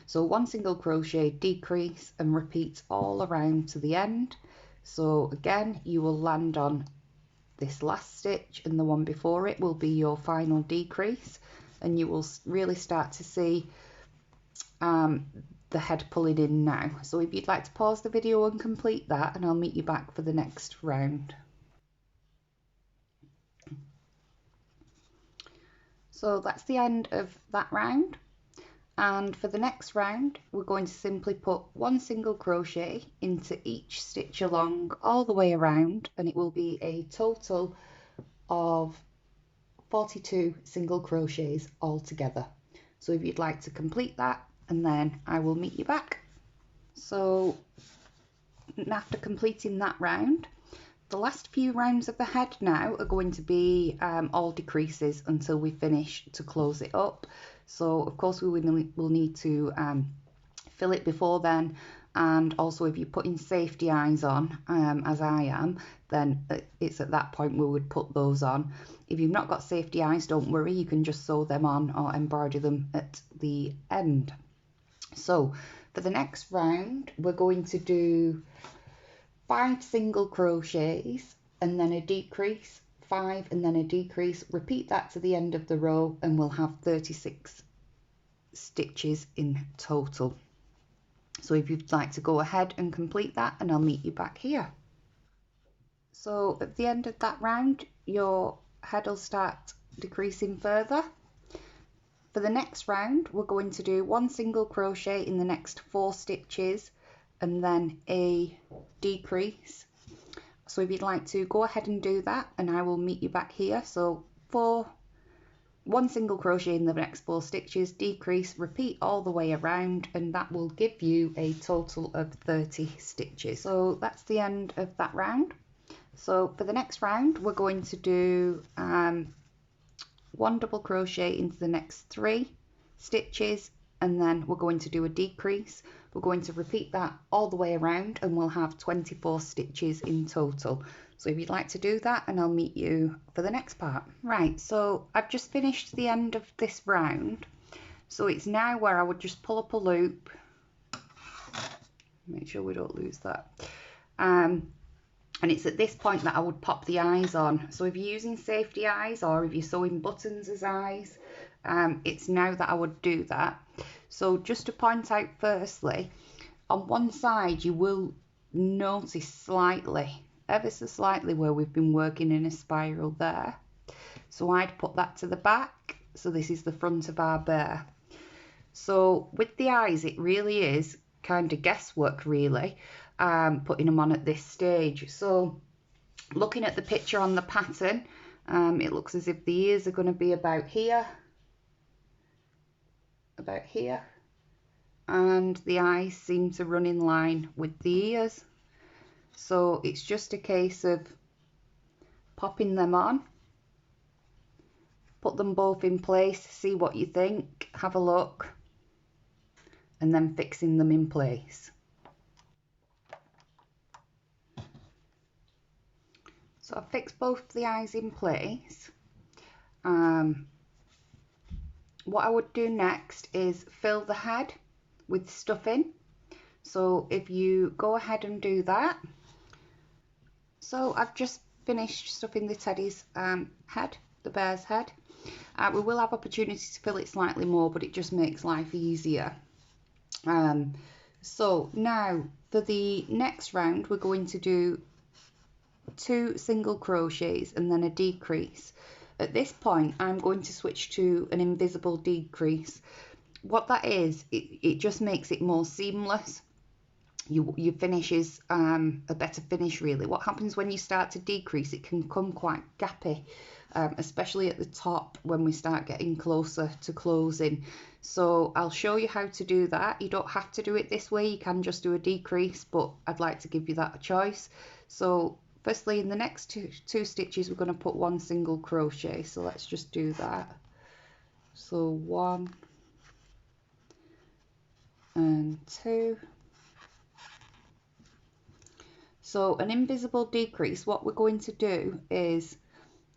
Speaker 1: So 1 single crochet, decrease, and repeat all around to the end. So again, you will land on this last stitch, and the one before it will be your final decrease, and you will really start to see the head pulling in now. So if you'd like to pause the video and complete that, and I'll meet you back for the next round. So that's the end of that round, and for the next round we're going to simply put 1 single crochet into each stitch along all the way around, and it will be a total of 42 single crochets all together. So if you'd like to complete that, and then I will meet you back. So after completing that round, the last few rounds of the head now are going to be all decreases until we finish to close it up. So of course we will need to fill it before then, and also if you're putting safety eyes on, as I am, then it's at that point we would put those on. If you've not got safety eyes, don't worry, you can just sew them on or embroider them at the end. So for the next round we're going to do 5 single crochets and then a decrease, 5 and then a decrease, repeat that to the end of the row, and we'll have 36 stitches in total. So if you'd like to go ahead and complete that, and I'll meet you back here. So at the end of that round, your head will start decreasing further. For the next round, we're going to do 1 single crochet in the next 4 stitches and then a decrease. So if you'd like to go ahead and do that, and I will meet you back here. So 1 single crochet in the next 4 stitches, decrease, repeat all the way around, and that will give you a total of 30 stitches. So that's the end of that round. So for the next round, we're going to do 1 double crochet into the next 3 stitches, and then we're going to do a decrease. We're going to repeat that all the way around, and we'll have 24 stitches in total. So if you'd like to do that, and I'll meet you for the next part. Right, so I've just finished the end of this round. So it's now where I would just pull up a loop. Make sure we don't lose that. And it's at this point that I would pop the eyes on. So if you're using safety eyes, or if you're sewing buttons as eyes, it's now that I would do that. So just to point out firstly, on one side you will notice slightly, ever so slightly, where we've been working in a spiral there. So I'd put that to the back. So this is the front of our bear. So with the eyes, it really is kind of guesswork really, putting them on at this stage. So looking at the picture on the pattern, it looks as if the ears are going to be about here, and the eyes seem to run in line with the ears. So it's just a case of popping them on, put them both in place, see what you think, have a look, and then fixing them in place. So I've fixed both the eyes in place. What I would do next is fill the head with stuffing. So if you go ahead and do that. So I've just finished stuffing the teddy's head, the bear's head. We will have opportunity to fill it slightly more, but it just makes life easier. So now for the next round, we're going to do 2 single crochets and then a decrease. At this point, I'm going to switch to an invisible decrease. What that is, it just makes it more seamless. Your finish is a better finish really. What happens when you start to decrease, it can come quite gappy, especially at the top when we start getting closer to closing. So I'll show you how to do that. You don't have to do it this way, you can just do a decrease, but I'd like to give you that choice. So firstly, in the next two stitches, we're going to put 1 single crochet. So let's just do that. So 1 and 2. So an invisible decrease, what we're going to do is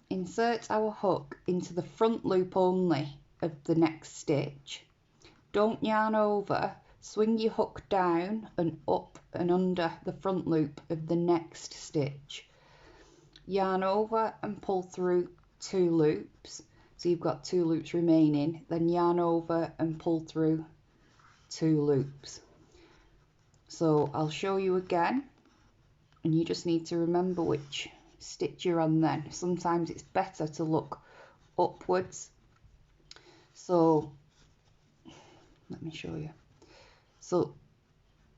Speaker 1: insert our hook into the front loop only of the next stitch. Don't yarn over, swing your hook down and up and under the front loop of the next stitch. Yarn over and pull through 2 loops. So you've got 2 loops remaining, then yarn over and pull through 2 loops. So I'll show you again, and you just need to remember which stitch you're on then. Sometimes it's better to look upwards. So let me show you. So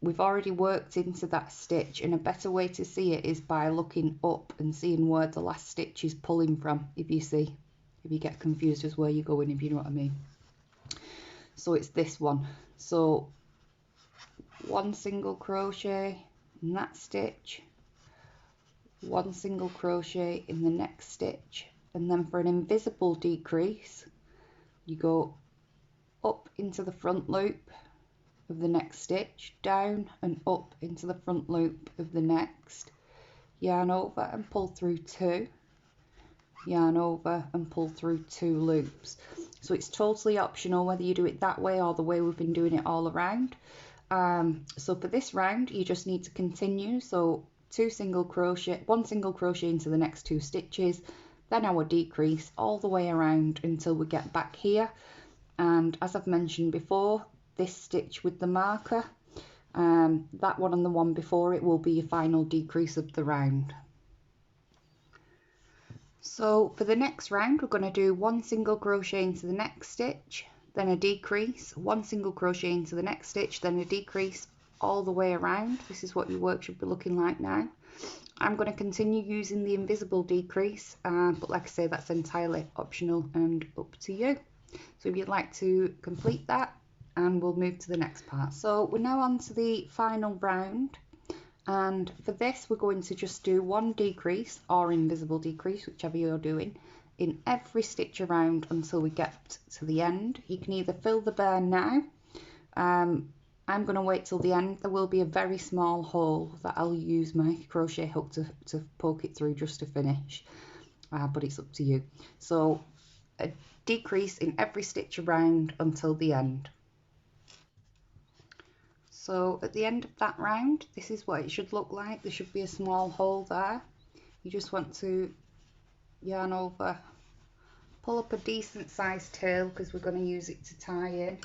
Speaker 1: we've already worked into that stitch, and a better way to see it is by looking up and seeing where the last stitch is pulling from, if you get confused as where you're going, if you know what I mean. So it's this one. So 1 single crochet in that stitch, 1 single crochet in the next stitch, and then for an invisible decrease, you go up into the front loop of the next stitch, down and up into the front loop of the next, yarn over and pull through 2, yarn over and pull through 2 loops. So it's totally optional whether you do it that way or the way we've been doing it all around. So for this round, you just need to continue. So 1 single crochet into the next 2 stitches, then our decrease all the way around until we get back here. And as I've mentioned before, this stitch with the marker, That one and the one before it will be your final decrease of the round. So for the next round, we're going to do 1 single crochet into the next stitch, then a decrease, 1 single crochet into the next stitch, then a decrease all the way around. This is what your work should be looking like now. I'm going to continue using the invisible decrease, but like I say, that's entirely optional and up to you. So if you'd like to complete that, and we'll move to the next part. So we're now on to the final round. And for this, we're going to just do 1 decrease or invisible decrease, whichever you're doing, in every stitch around until we get to the end. You can either fill the bear now. I'm going to wait till the end. There will be a very small hole that I'll use my crochet hook to poke it through just to finish, but it's up to you. So a decrease in every stitch around until the end. So at the end of that round, this is what it should look like. There should be a small hole there. You just want to yarn over, pull up a decent sized tail because we're going to use it to tie in.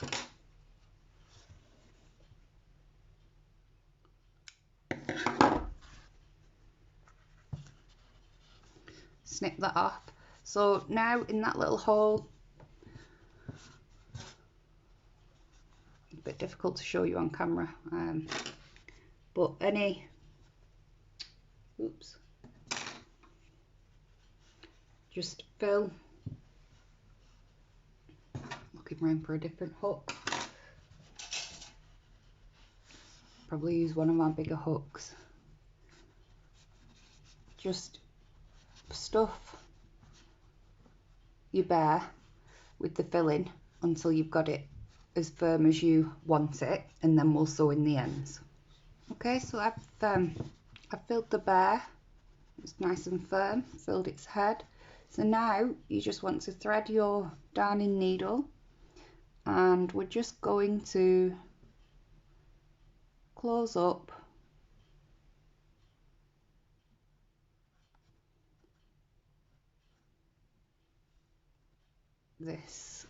Speaker 1: Snip that off. So now in that little hole, a bit difficult to show you on camera, but just fill, looking around for a different hook, probably use one of my bigger hooks, just stuff your bear with the filling until you've got it as firm as you want it, and then we'll sew in the ends. Okay, so I've filled the bear, it's nice and firm, filled its head. So now you just want to thread your darning needle, and we're just going to close up this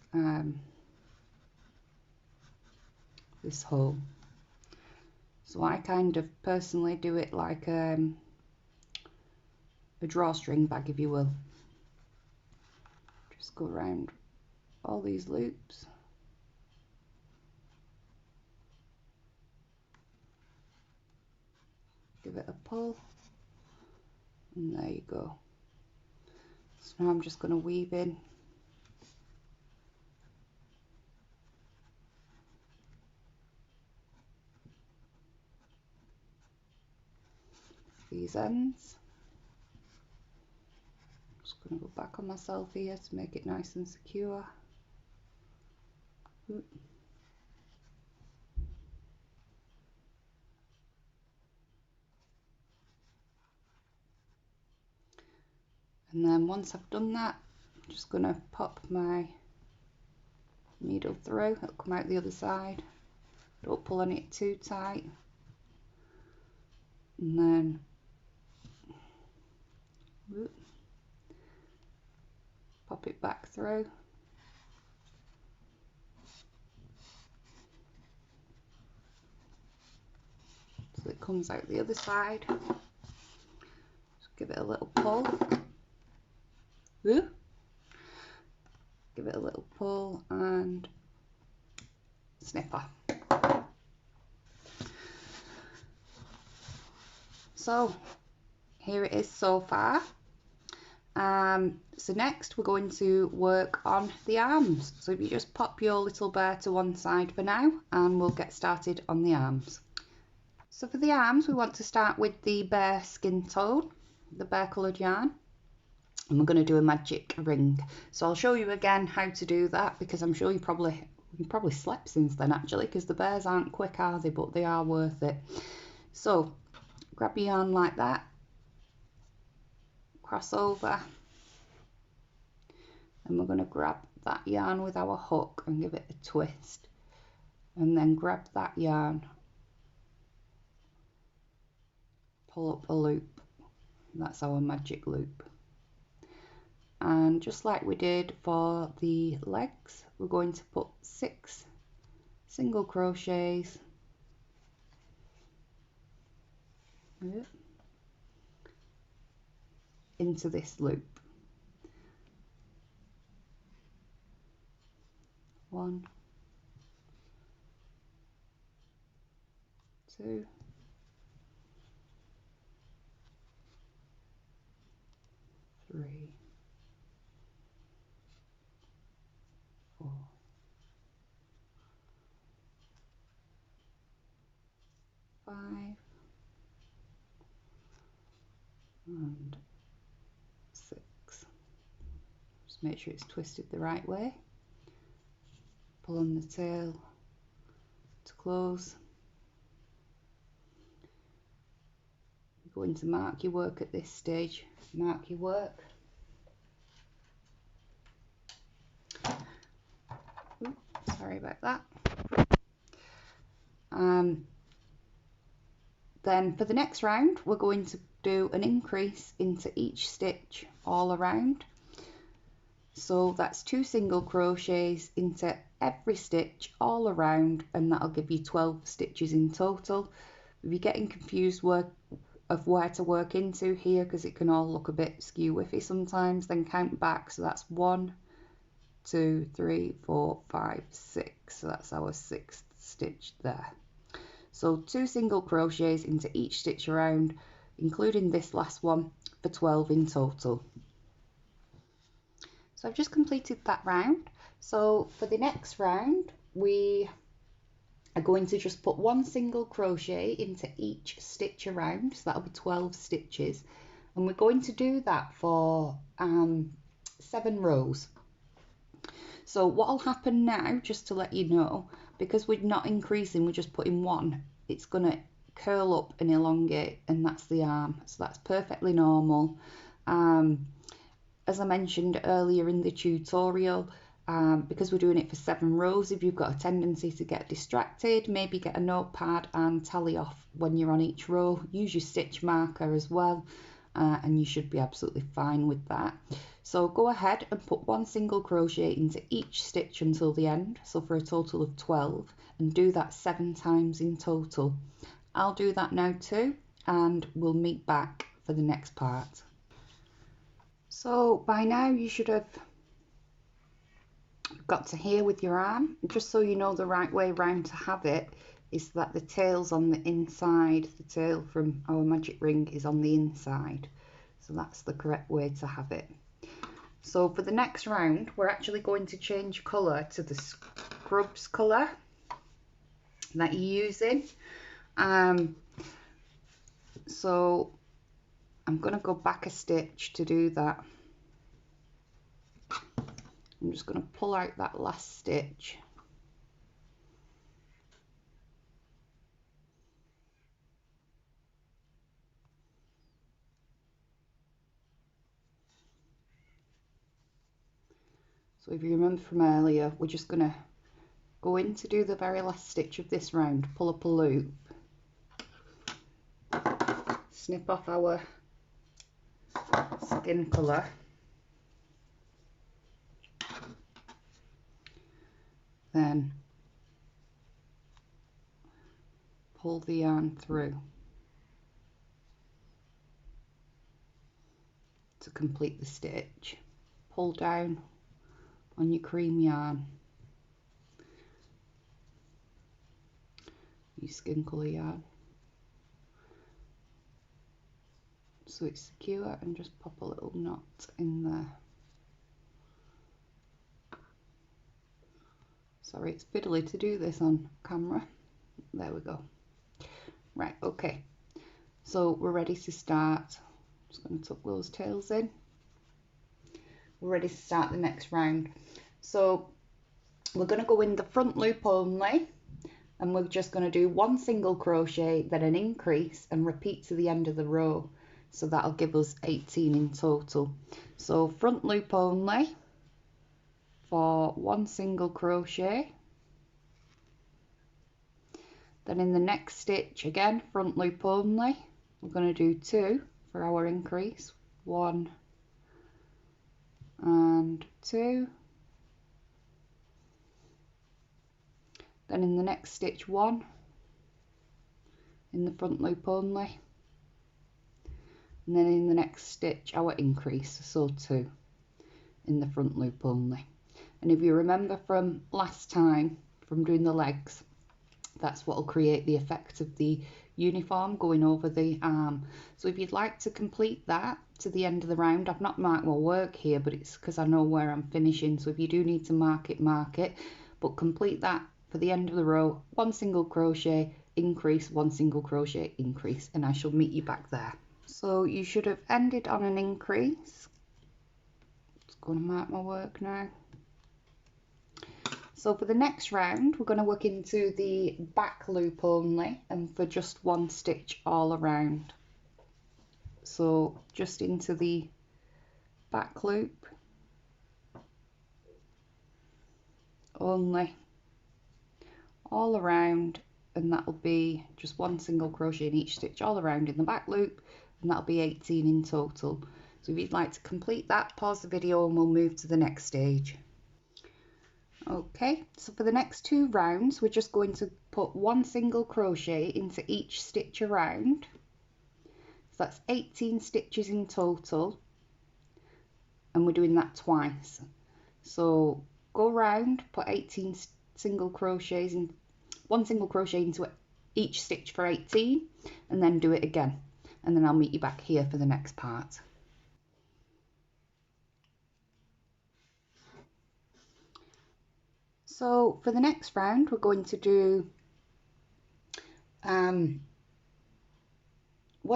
Speaker 1: this hole. So I kind of personally do it like a drawstring bag, if you will. Just go around all these loops. Give it a pull, and there you go. So now I'm just going to weave in these ends. I'm just going to go back on myself here to make it nice and secure. And then once I've done that, I'm just going to pop my needle through. It'll come out the other side. Don't pull on it too tight. And then pop it back through. So it comes out the other side. Just give it a little pull. Give it a little pull and snip off. So here it is so far. So next we're going to work on the arms. So if you just pop your little bear to one side for now, and we'll get started on the arms. So for the arms, we want to start with the bear skin tone, the bear coloured yarn, and we're going to do a magic ring. So I'll show you again how to do that, because I'm sure you probably slept since then actually, because the bears aren't quick, are they? But they are worth it. So grab your yarn like that, cross over, and we're going to grab that yarn with our hook and give it a twist, and then grab that yarn, pull up a loop, and that's our magic loop. And just like we did for the legs, we're going to put 6 single crochets into this loop. 1, 2, 3, 4, 5, and 6. Just make sure it's twisted the right way. Pull on the tail to close. You're going to mark your work at this stage. Mark your work. Oops, sorry about that. Then for the next round, we're going to do an increase into each stitch all around. So that's 2 single crochets into every stitch all around, and that'll give you 12 stitches in total. If you're getting confused of where to work into here, because it can all look a bit skew-whiffy sometimes, then count back. So that's 1, 2, 3, 4, 5, 6. So that's our 6th stitch there. So 2 single crochets into each stitch around, including this last one, for 12 in total. So I've just completed that round. So for the next round, we are going to just put 1 single crochet into each stitch around. So that'll be 12 stitches. And we're going to do that for 7 rows. So what will happen now, just to let you know, because we're not increasing, we're just putting 1, it's going to curl up and elongate, and that's the arm. So that's perfectly normal. As I mentioned earlier in the tutorial, because we're doing it for 7 rows, if you've got a tendency to get distracted, maybe get a notepad and tally off when you're on each row. Use your stitch marker as well, and you should be absolutely fine with that. So go ahead and put 1 single crochet into each stitch until the end, so for a total of 12, and do that 7 times in total. I'll do that now too, and we'll meet back for the next part. So by now you should have got to here with your arm. Just so you know, the right way round to have it is that the tail's on the inside. The tail from our magic ring is on the inside. So that's the correct way to have it. So for the next round, we're actually going to change colour to the scrubs colour that you're using. So I'm going to go back a stitch to do that. I'm just going to pull out that last stitch. So if you remember from earlier, we're just going to go in to do the very last stitch of this round, pull up a loop, snip off our skin colour, then pull the yarn through to complete the stitch. Pull down on your cream yarn, your skin colour yarn, so it's secure, and just pop a little knot in there. Sorry, it's fiddly to do this on camera. There we go. Right, okay, so we're ready to start. Just going to tuck those tails in. We're ready to start the next round. So we're going to go in the front loop only, and we're just going to do 1 single crochet, then an increase, and repeat to the end of the row. So that'll give us 18 in total. So front loop only for 1 single crochet. Then in the next stitch, again, front loop only, we're going to do 2 for our increase. 1 and 2. Then in the next stitch, 1 in the front loop only, and then in the next stitch our increase, so 2 in the front loop only. And if you remember from last time from doing the legs, that's what will create the effect of the uniform going over the arm. So if you'd like to complete that to the end of the round, I've not marked my work here, but it's because I know where I'm finishing, so if you do need to mark it, but complete that for the end of the row, 1 single crochet, increase, 1 single crochet, increase, and I shall meet you back there. So you should have ended on an increase. Just going to mark my work now. So for the next round, we're going to work into the back loop only and for just 1 stitch all around. So just into the back loop only, all around, and that'll be just 1 single crochet in each stitch all around in the back loop, and that'll be 18 in total. So if you'd like to complete that, pause the video and we'll move to the next stage. Okay, so for the next 2 rounds, we're just going to put 1 single crochet into each stitch around. So that's 18 stitches in total, and we're doing that twice. So go round, put 18 single crochets in, 1 single crochet into each stitch for 18, and then do it again, and then I'll meet you back here for the next part. So for the next round, we're going to do 1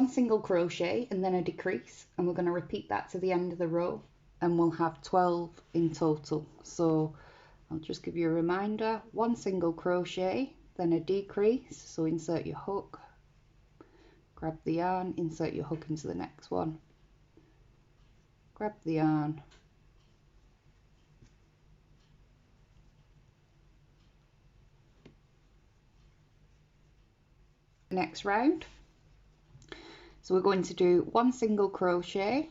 Speaker 1: single crochet and then a decrease, and we're going to repeat that to the end of the row, and we'll have 12 in total. So I'll just give you a reminder: 1 single crochet, then a decrease, so insert your hook, grab the yarn, insert your hook into the next one, grab the yarn, next round. So we're going to do 1 single crochet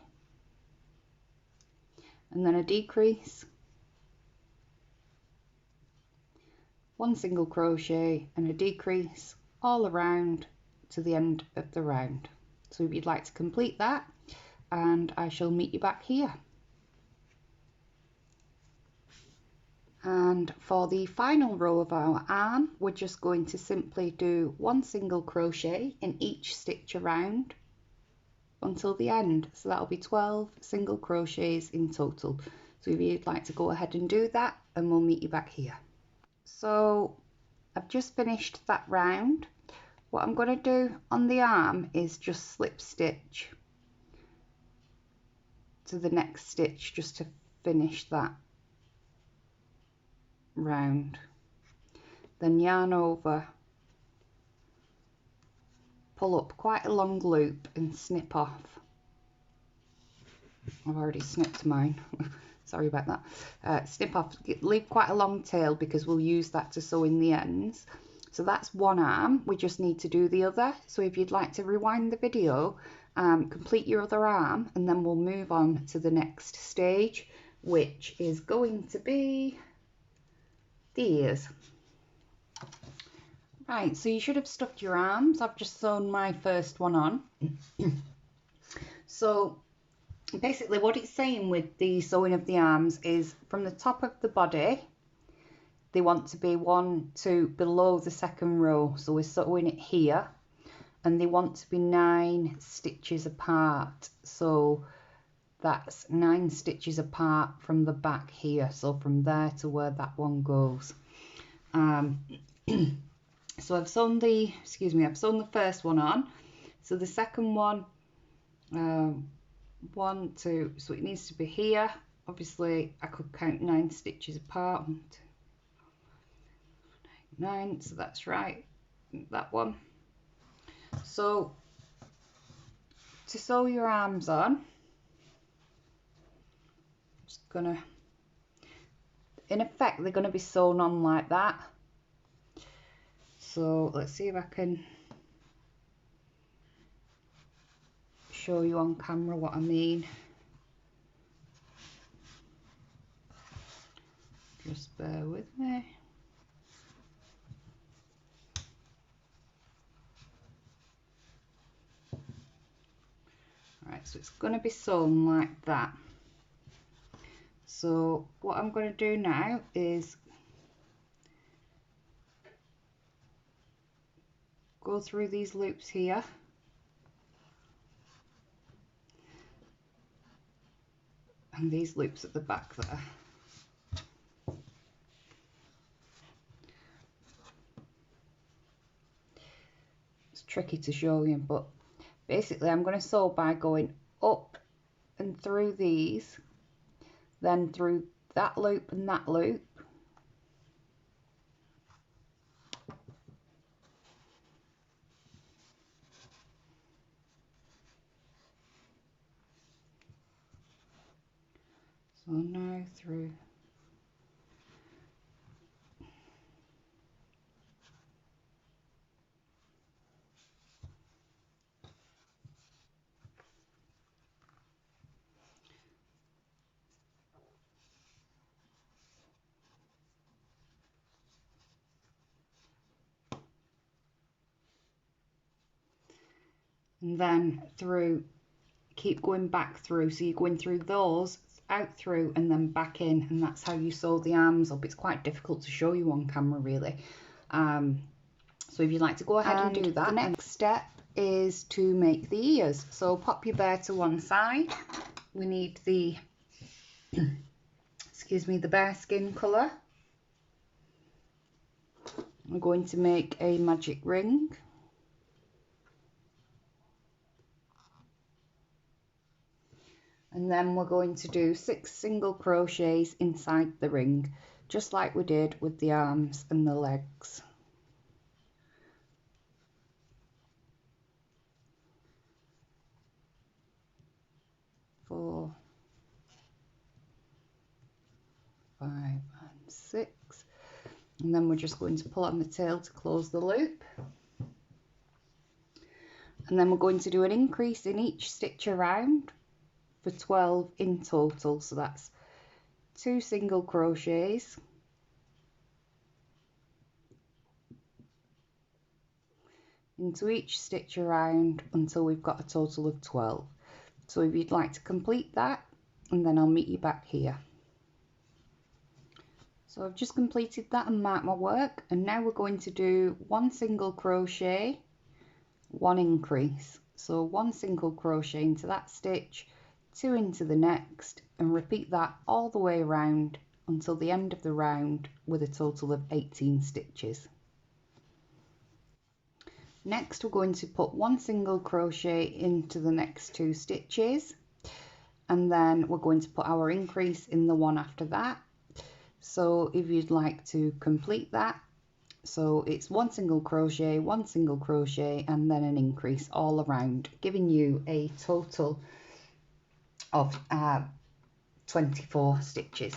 Speaker 1: and then a decrease, 1 single crochet and a decrease all around to the end of the round. So if you'd like to complete that, and I shall meet you back here. And for the final row of our arm, we're just going to simply do 1 single crochet in each stitch around until the end. So that'll be 12 single crochets in total. So if you'd like to go ahead and do that, and we'll meet you back here. So I've just finished that round. What I'm going to do on the arm is just slip stitch to the next stitch just to finish that round, then yarn over, pull up quite a long loop and snip off. I've already snipped mine. Sorry about that. Snip off, leave quite a long tail because we'll use that to sew in the ends. So that's one arm. We just need to do the other. So if you'd like to rewind the video, complete your other arm, and then we'll move on to the next stage, which is going to be the ears. Right, so you should have stuffed your arms. I've just sewn my first one on. So basically what it's saying with the sewing of the arms is from the top of the body, they want to be 1, 2 below the second row. So we're sewing it here, and they want to be 9 stitches apart. So that's 9 stitches apart from the back here, so from there to where that one goes. So I've sewn the first one on. So the second one, 1, 2, so it needs to be here. Obviously I could count 9 stitches apart. 1, 2, 9, so that's right, that one. So to sew your arms on, just gonna, in effect they're going to be sewn on like that. So let's see if I can show you on camera what I mean. Just bear with me. Right, so it's going to be sewn like that. So what I'm going to do now is go through these loops here, and these loops at the back there. It's tricky to show you, but basically I'm going to sew by going up and through these, then through that loop and that loop, so now through and then through, keep going back through, so you're going through those, out through and then back in, and that's how you sew the arms up. It's quite difficult to show you on camera really, so if you'd like to go ahead and do that. The next step is to make the ears. So pop your bear to one side. We need the excuse me, the bear skin colour. I'm going to make a magic ring. And then we're going to do 6 single crochets inside the ring, just like we did with the arms and the legs. Four, 5 and 6, and then we're just going to pull on the tail to close the loop, and then we're going to do an increase in each stitch around for 12 in total. So that's 2 single crochets, into each stitch around until we've got a total of 12. So if you'd like to complete that, and then I'll meet you back here. So I've just completed that and marked my work, and now we're going to do 1 single crochet, 1 increase. So 1 single crochet into that stitch, 2 into the next, and repeat that all the way around until the end of the round with a total of 18 stitches. Next we're going to put 1 single crochet into the next 2 stitches, and then we're going to put our increase in the one after that. So if you'd like to complete that, so it's 1 single crochet, 1 single crochet, and then an increase all around, giving you a total of 24 stitches.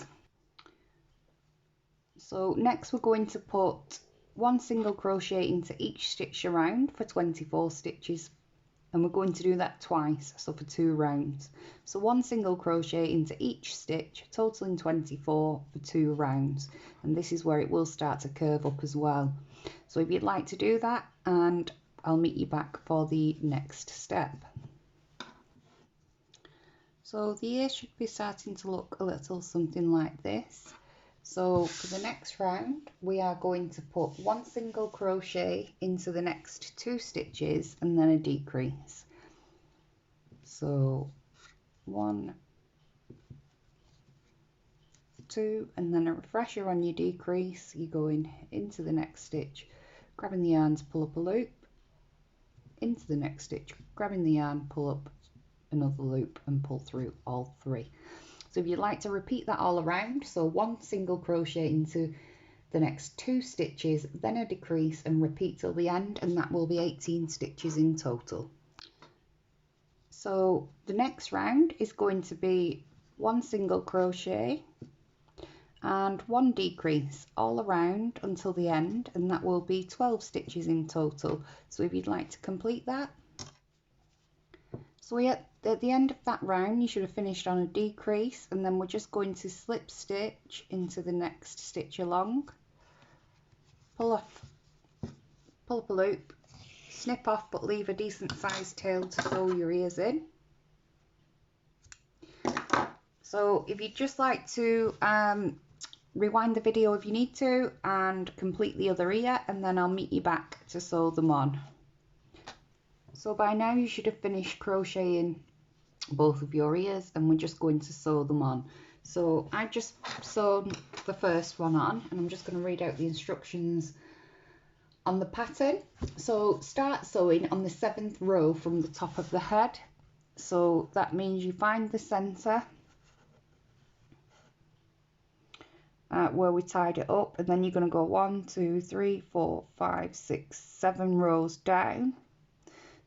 Speaker 1: So next we're going to put 1 single crochet into each stitch around for 24 stitches, and we're going to do that twice, so for 2 rounds. So 1 single crochet into each stitch, totaling 24 for 2 rounds, and this is where it will start to curve up as well. So if you'd like to do that, and I'll meet you back for the next step. So the ear should be starting to look a little something like this. So for the next round, we are going to put 1 single crochet into the next 2 stitches and then a decrease. So 1, 2, and then a refresher on your decrease. You're going into the next stitch, grabbing the yarn to pull up a loop, into the next stitch, grabbing the yarn, pull up another loop and pull through all 3. So if you'd like to repeat that all around, so 1 single crochet into the next 2 stitches, then a decrease, and repeat till the end, and that will be 18 stitches in total. So the next round is going to be 1 single crochet and 1 decrease all around until the end, and that will be 12 stitches in total. So if you'd like to complete that, so at the end of that round you should have finished on a decrease, and then we're just going to slip stitch into the next stitch along, pull up a loop, snip off but leave a decent sized tail to sew your ears in, So if you'd just like to rewind the video if you need to and complete the other ear, and then I'll meet you back to sew them on. So by now you should have finished crocheting both of your ears, and we're just going to sew them on. So I just sewn the first one on, and I'm just going to read out the instructions on the pattern. So start sewing on the 7th row from the top of the head. So that means you find the center where we tied it up, and then you're going to go 1, 2, 3, 4, 5, 6, 7 rows down.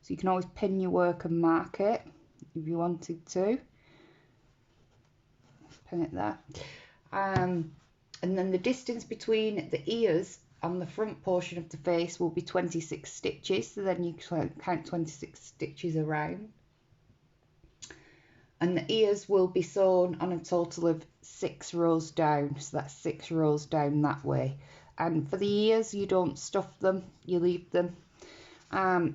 Speaker 1: So you can always pin your work and mark it if you wanted to. Pin it there. And then the distance between the ears on the front portion of the face will be 26 stitches. So then you count 26 stitches around. And the ears will be sewn on a total of 6 rows down. So that's 6 rows down that way. And for the ears, you don't stuff them, you leave them.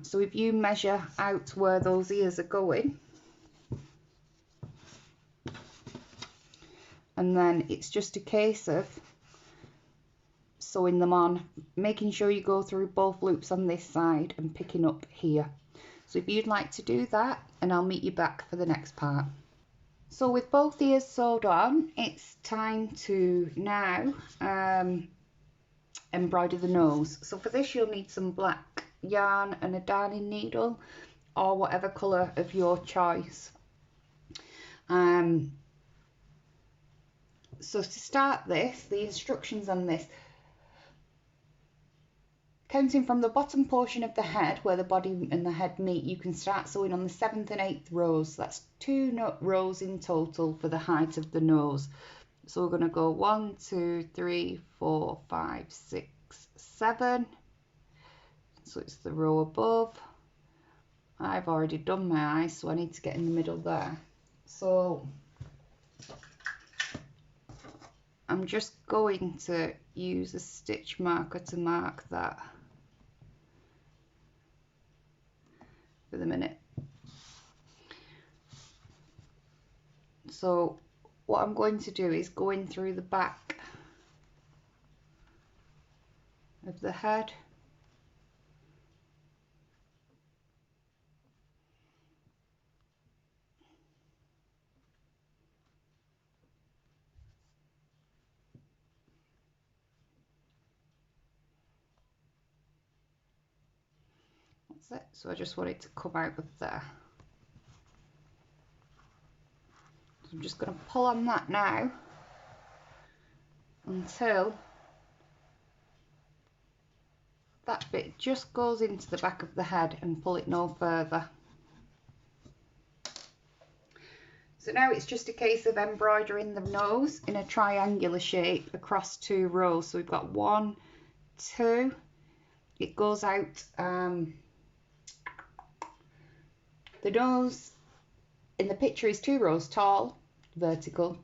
Speaker 1: So if you measure out where those ears are going, and then it's just a case of sewing them on, making sure you go through both loops on this side and picking up here. So if you'd like to do that, and I'll meet you back for the next part. So with both ears sewed on, it's time to now embroider the nose. So for this you'll need some black yarn and a darning needle, or whatever colour of your choice. So to start this, the instructions on this, counting from the bottom portion of the head where the body and the head meet, you can start sewing on the 7th and 8th rows. That's 2 rows in total for the height of the nose. So we're going to go 1, 2, 3, 4, 5, 6, 7. So it's the row above. I've already done my eyes, so I need to get in the middle there. So I'm just going to use a stitch marker to mark that for the minute. So what I'm going to do is go in through the back of the head, that's it. So I just want it to come out of there. So I'm just going to pull on that now until that bit just goes into the back of the head, and pull it no further. So now it's just a case of embroidering the nose in a triangular shape across 2 rows. So we've got 1, 2, it goes out, the nose in the picture is 2 rows tall, vertical,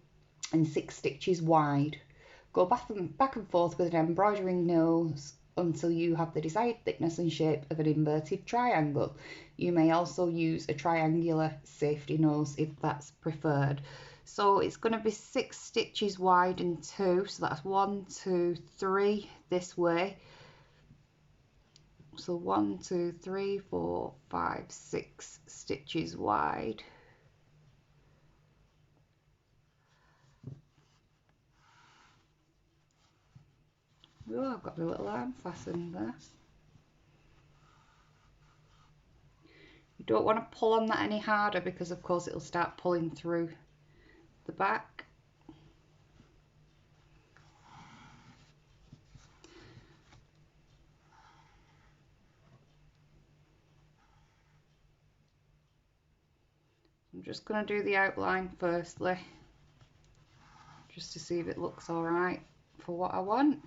Speaker 1: and 6 stitches wide. Go back and forth with an embroidering nose until you have the desired thickness and shape of an inverted triangle. You may also use a triangular safety nose if that's preferred. So it's going to be 6 stitches wide and 2, so that's 1, 2, 3 this way. So 1, 2, 3, 4, 5, 6 stitches wide. Oh, I've got my little arm fastened there. You don't want to pull on that any harder, because of course it'll start pulling through the back. I'm just going to do the outline firstly, just to see if it looks alright for what I want.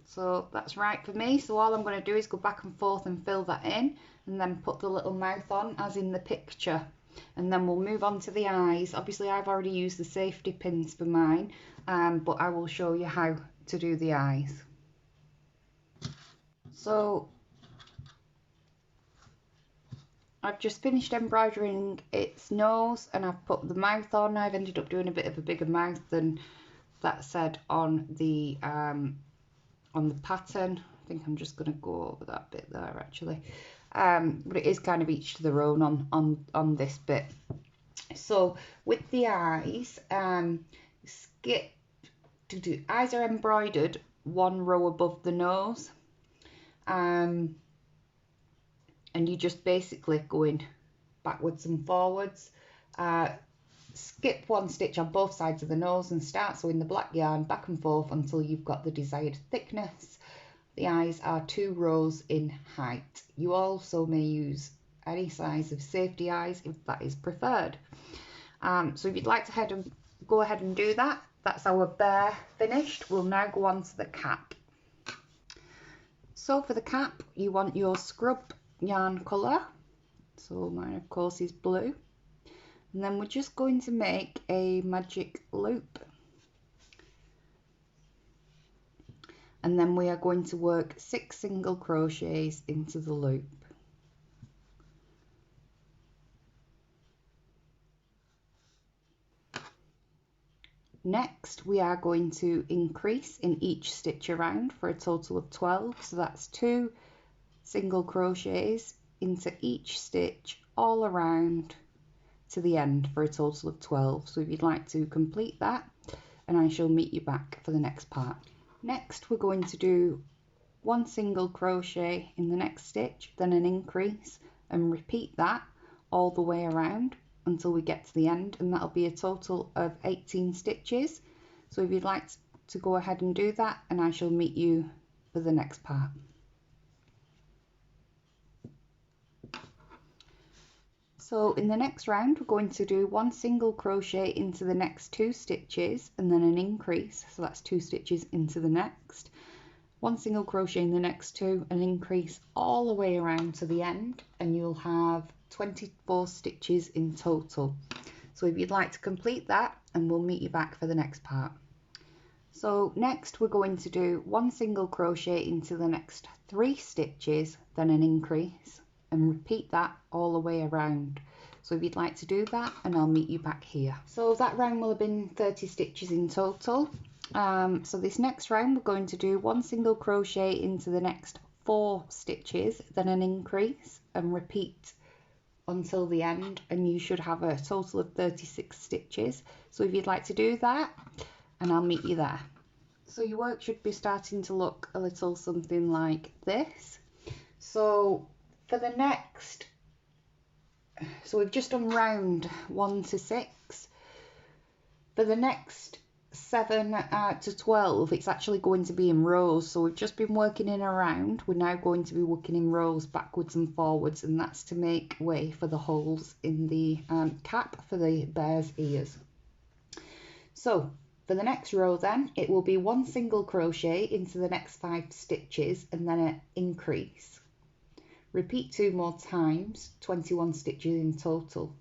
Speaker 1: So that's right for me. So all I'm going to do is go back and forth and fill that in, and then put the little mouth on as in the picture, and then we'll move on to the eyes. Obviously I've already used the safety pins for mine, but I will show you how to do the eyes. So I've just finished embroidering its nose and I've put the mouth on. I've ended up doing a bit of a bigger mouth than that said on the pattern. I think I'm just going to go over that bit there actually. But it is kind of each to their own on this bit. So with the eyes, eyes are embroidered one row above the nose. And you just basically going backwards and forwards. Skip one stitch on both sides of the nose and start sewing the black yarn back and forth until you've got the desired thickness. The eyes are 2 rows in height. You also may use any size of safety eyes if that is preferred. So if you'd like to go ahead and do that, that's our bear finished. We'll now go on to the cap. So for the cap, you want your scrub yarn colour. So mine of course is blue. And then we're just going to make a magic loop. And then we are going to work 6 single crochets into the loop. Next, we are going to increase in each stitch around for a total of 12. So that's 2 single crochets into each stitch all around to the end for a total of 12. So if you'd like to complete that, and I shall meet you back for the next part. Next, we're going to do 1 single crochet in the next stitch, then an increase, and repeat that all the way around until we get to the end, and that'll be a total of 18 stitches. So if you'd like to go ahead and do that, and I shall meet you for the next part. So in the next round, we're going to do 1 single crochet into the next 2 stitches and then an increase, so that's 2 stitches into the next, 1 single crochet in the next 2, an increase all the way around to the end, and you'll have 24 stitches in total. So if you'd like to complete that, and we'll meet you back for the next part. So next we're going to do 1 single crochet into the next 3 stitches, then an increase, and repeat that all the way around. So if you'd like to do that, and I'll meet you back here. So that round will have been 30 stitches in total. So this next round we're going to do 1 single crochet into the next 4 stitches, then an increase, and repeat until the end, and you should have a total of 36 stitches. So if you'd like to do that, and I'll meet you there. So your work should be starting to look a little something like this. So for the next, so we've just done round 1 to 6. For the next 7 to 12, it's actually going to be in rows. So we've just been working in a round. We're now going to be working in rows backwards and forwards, and that's to make way for the holes in the cap for the bear's ears. So for the next row then, it will be 1 single crochet into the next 5 stitches and then an increase. Repeat 2 more times, 21 stitches in total,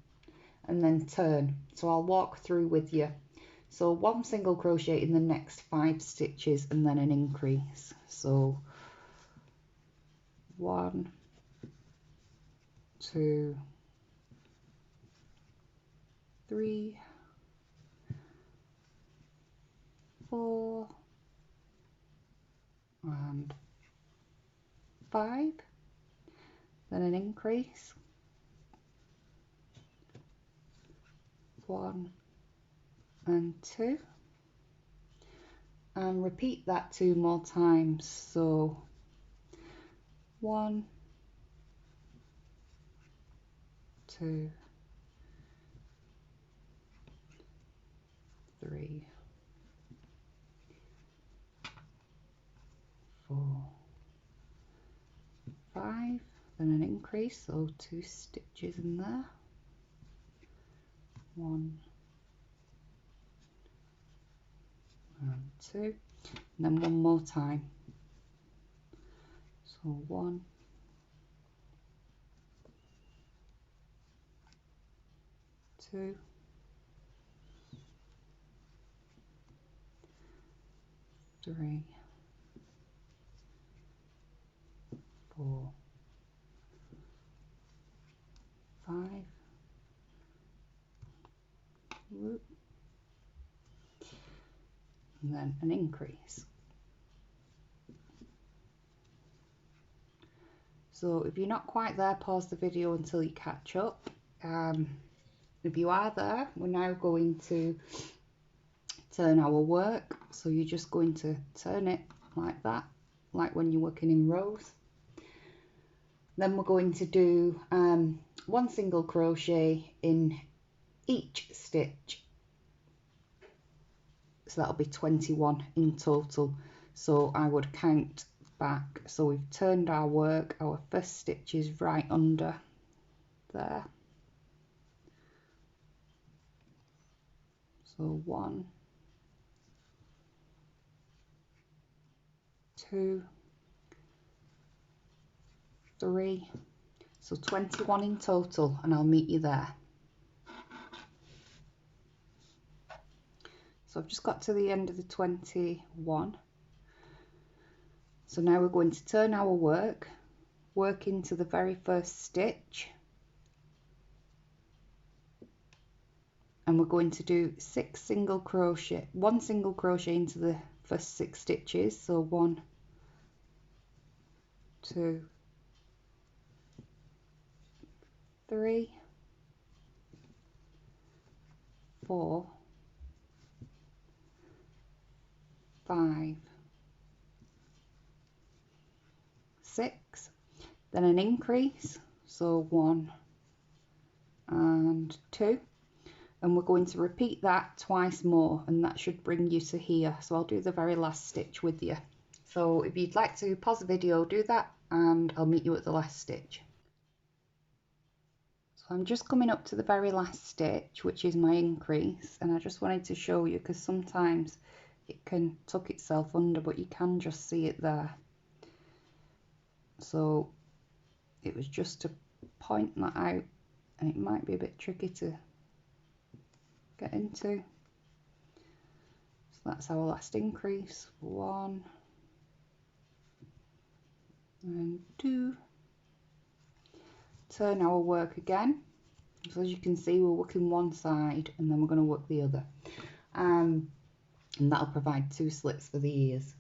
Speaker 1: and then turn. So I'll walk through with you. So 1 single crochet in the next 5 stitches and then an increase. So 1, 2, 3, 4, and 5. Then an increase, 1 and 2, and repeat that 2 more times. So 1, 2, 3, 4, 5, then an increase, so 2 stitches in there, 1 and 2, and then 1 more time. So 1, 2, 3, 4, 5, whoop, and then an increase. So if you're not quite there, pause the video until you catch up. If you are there, we're now going to turn our work. So you're just going to turn it like that, like when you're working in rows. Then we're going to do 1 single crochet in each stitch. So that'll be 21 in total. So I would count back. So we've turned our work, our first stitch is right under there. So 1, 2, 3, so 21 in total, and I'll meet you there. So I've just got to the end of the 21. So now we're going to turn our work into the very first stitch, and we're going to do 1 single crochet into the first 6 stitches. So 1, 2, 3, 4, 5, 6, then an increase, so 1 and 2, and we're going to repeat that twice more, and that should bring you to here. So I'll do the very last stitch with you. So if you'd like to pause the video, do that, and I'll meet you at the last stitch. So I'm just coming up to the very last stitch, which is my increase, and I just wanted to show you because sometimes it can tuck itself under, but you can just see it there. So it was just to point that out, and it might be a bit tricky to get into. So that's our last increase, 1 and 2. Turn our work again. So as you can see, we're working one side and then we're going to work the other, and that'll provide 2 slits for the ears.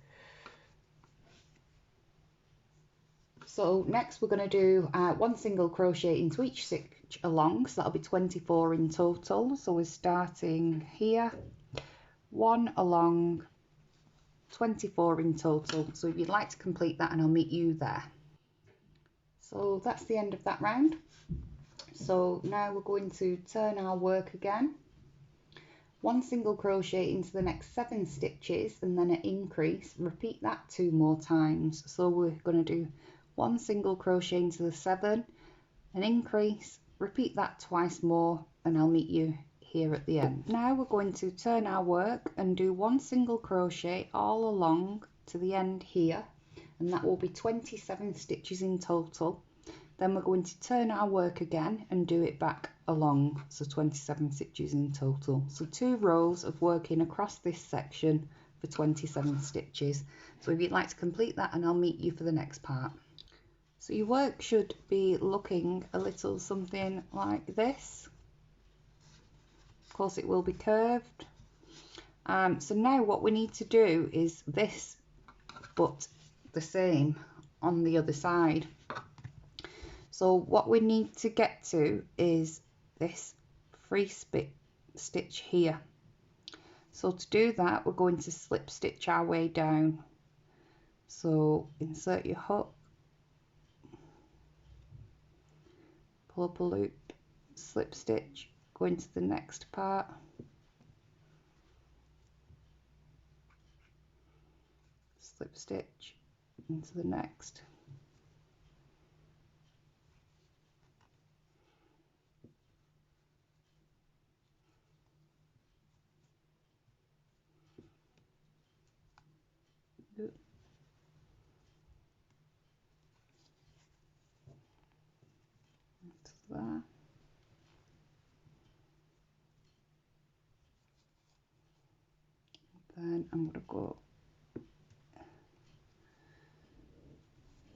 Speaker 1: So next we're going to do 1 single crochet into each stitch along, so that'll be 24 in total. So we're starting here, 1 along, 24 in total. So if you'd like to complete that, and I'll meet you there. So that's the end of that round. So now we're going to turn our work again, 1 single crochet into the next 7 stitches and then an increase. Repeat that 2 more times. So we're going to do 1 single crochet into the 7, an increase, repeat that twice more, and I'll meet you here at the end. Now we're going to turn our work and do 1 single crochet all along to the end here, and that will be 27 stitches in total. Then we're going to turn our work again and do it back along, so 27 stitches in total. So 2 rows of working across this section for 27 stitches. So if you'd like to complete that, and I'll meet you for the next part. So your work should be looking a little something like this. Of course it will be curved. So now what we need to do is this, but the same on the other side. So what we need to get to is this free stitch here. So to do that, we're going to slip stitch our way down. So insert your hook, pull up a loop, slip stitch, go into the next part, slip stitch into the next, into there. Then I'm going to go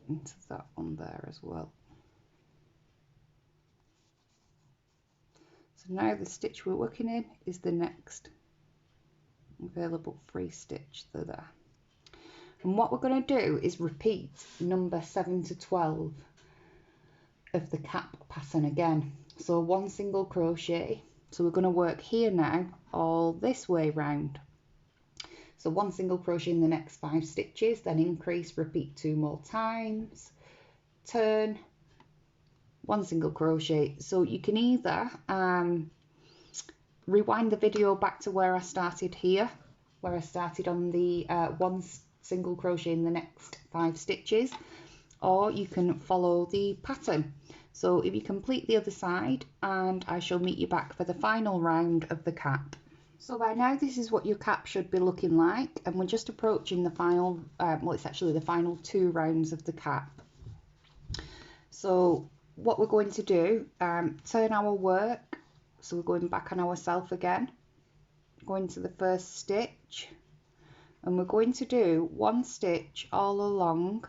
Speaker 1: into that one there as well. So now the stitch we're working in is the next available free stitch there. And what we're going to do is repeat number 7 to 12 of the cap pattern again. So 1 single crochet. So we're going to work here now all this way round. So 1 single crochet in the next 5 stitches, then increase, repeat 2 more times, turn, 1 single crochet. So you can either rewind the video back to where I started here, where I started on the 1 single crochet in the next 5 stitches, or you can follow the pattern. So if you complete the other side, and I shall meet you back for the final round of the cap. So by now this is what your cap should be looking like, and we're just approaching the final, well, it's actually the final 2 rounds of the cap. So what we're going to do, turn our work, so we're going back on ourselves again, going to the first stitch, and we're going to do 1 stitch all along,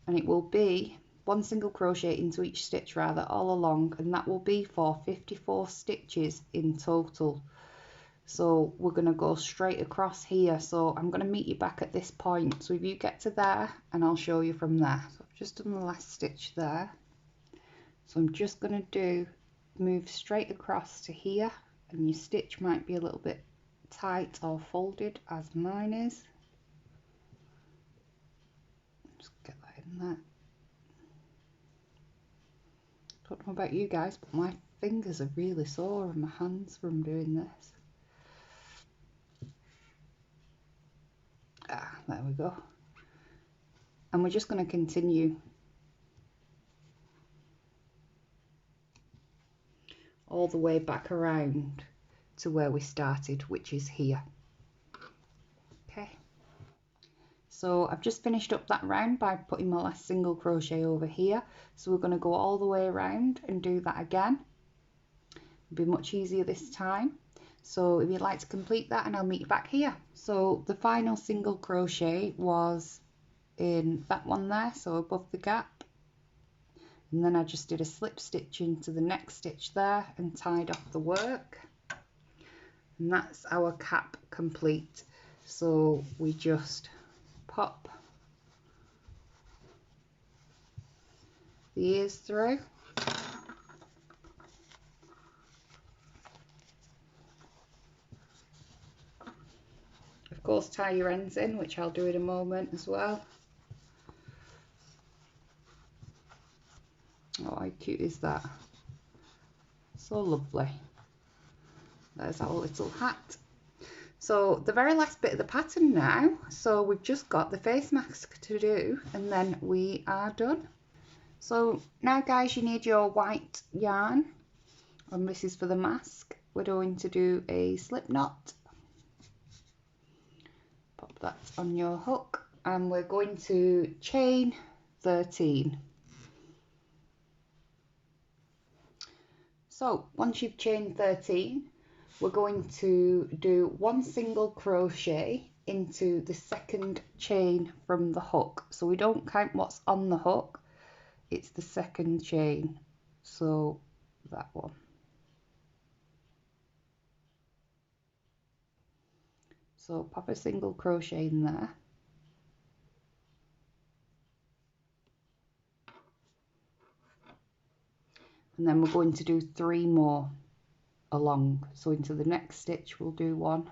Speaker 1: and it will be 1 single crochet into each stitch rather all along, and that will be for 54 stitches in total. So we're going to go straight across here, so I'm going to meet you back at this point. So if you get to there, and I'll show you from there. So I've just done the last stitch there, so I'm just going to move straight across to here, and your stitch might be a little bit tight or folded as mine is. Just get that in there. Don't know about you guys, but my fingers are really sore and my hands from doing this. There we go. And we're just going to continue all the way back around to where we started, which is here. Okay, so I've just finished up that round by putting my last single crochet over here, so we're going to go all the way around and do that again. It'll be much easier this time. So if you'd like to complete that, and I'll meet you back here. So the final single crochet was in that one there, so above the gap, and then I just did a slip stitch into the next stitch there and tied off the work, and that's our cap complete. So we just pop the ears through, of course tie your ends in, which I'll do in a moment as well. Oh, how cute is that? So lovely. There's our little hat. So the very last bit of the pattern now, so we've just got the face mask to do, and then we are done. So now guys, you need your white yarn, and this is for the mask. We're going to do a slip knot. Pop that on your hook, and we're going to chain 13. So once you've chained 13, we're going to do 1 single crochet into the second chain from the hook. So we don't count what's on the hook, it's the second chain, so that one. So pop a single crochet in there, and then we're going to do 3 more along. So into the next stitch we'll do 1,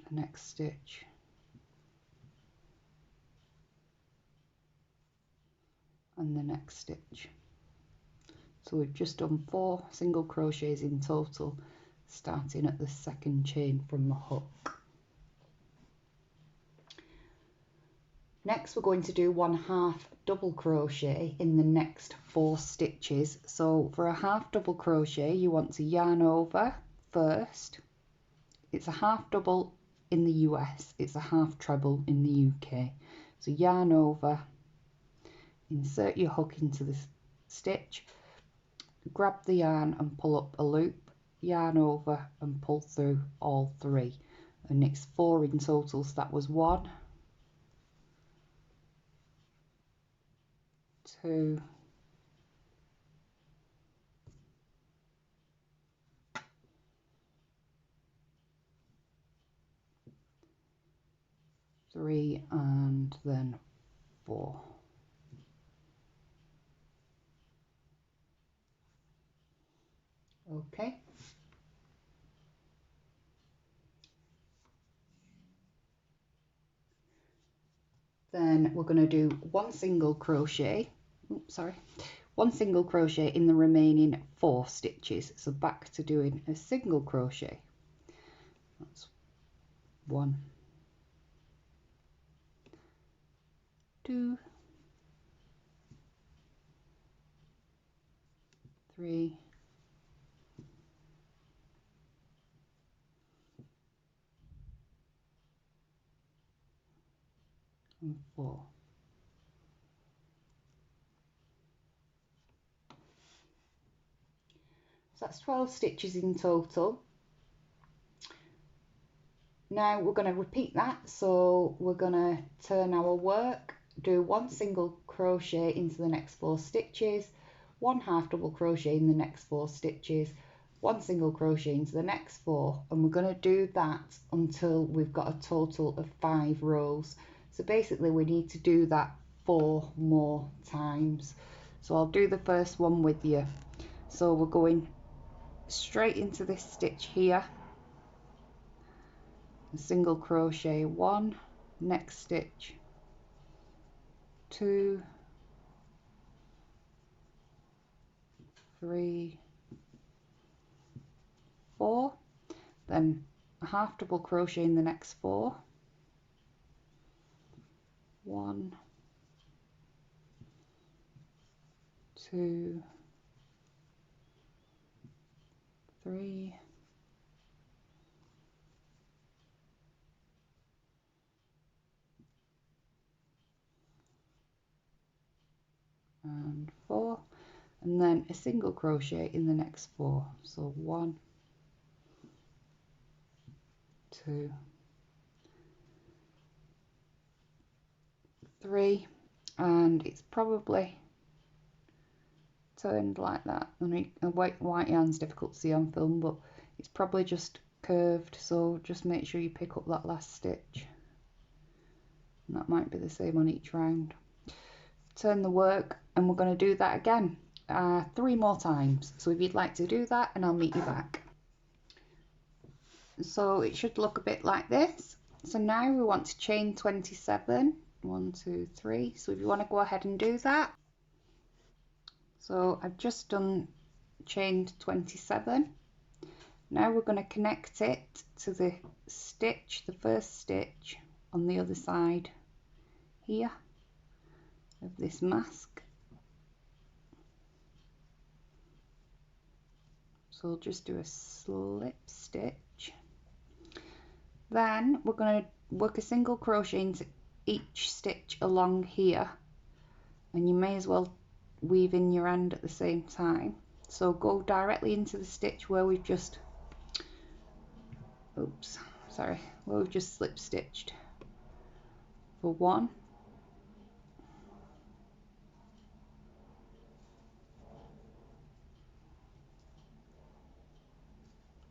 Speaker 1: the next stitch, and the next stitch. So we've just done 4 single crochets in total, starting at the second chain from the hook. Next we're going to do 1/2 double crochet in the next 4 stitches. So for a 1/2 double crochet you want to yarn over first. It's a 1/2 double in the US, it's a 1/2 treble in the UK. So yarn over, insert your hook into the stitch, grab the yarn and pull up a loop, yarn over and pull through all 3, and it's 4 in total, so that was 1, 2, 3, and then 4. Okay. Then we're going to do 1 single crochet, one single crochet in the remaining 4 stitches. So back to doing a single crochet. That's 1, 2, 3, and 4. So that's 12 stitches in total. Now we're going to repeat that, so we're going to turn our work, do 1 single crochet into the next 4 stitches, 1 half double crochet in the next 4 stitches, 1 single crochet into the next 4, and we're going to do that until we've got a total of 5 rows. So basically we need to do that 4 more times. So I'll do the first one with you. So we're going straight into this stitch here, a single crochet 1, next stitch 2, 3, 4, then a half double crochet in the next 4, 1, 2, 3, and 4, and then a single crochet in the next 4. So 1, 2, 3, and it's probably turned like that. And white yarn's difficult to see on film, but it's probably just curved, so just make sure you pick up that last stitch, and that might be the same on each round. Turn the work, and we're going to do that again 3 more times. So if you'd like to do that, and I'll meet you back. So it should look a bit like this. So now we want to chain 27, 1, 2, 3. So if you want to go ahead and do that. So I've just done chained 27. Now we're going to connect it to the stitch, the first stitch on the other side here of this mask. So we'll just do a slip stitch. Then we're going to work a single crochet into each stitch along here, and you may as well weave in your end at the same time. So go directly into the stitch where we've just where we've just slip stitched for 1,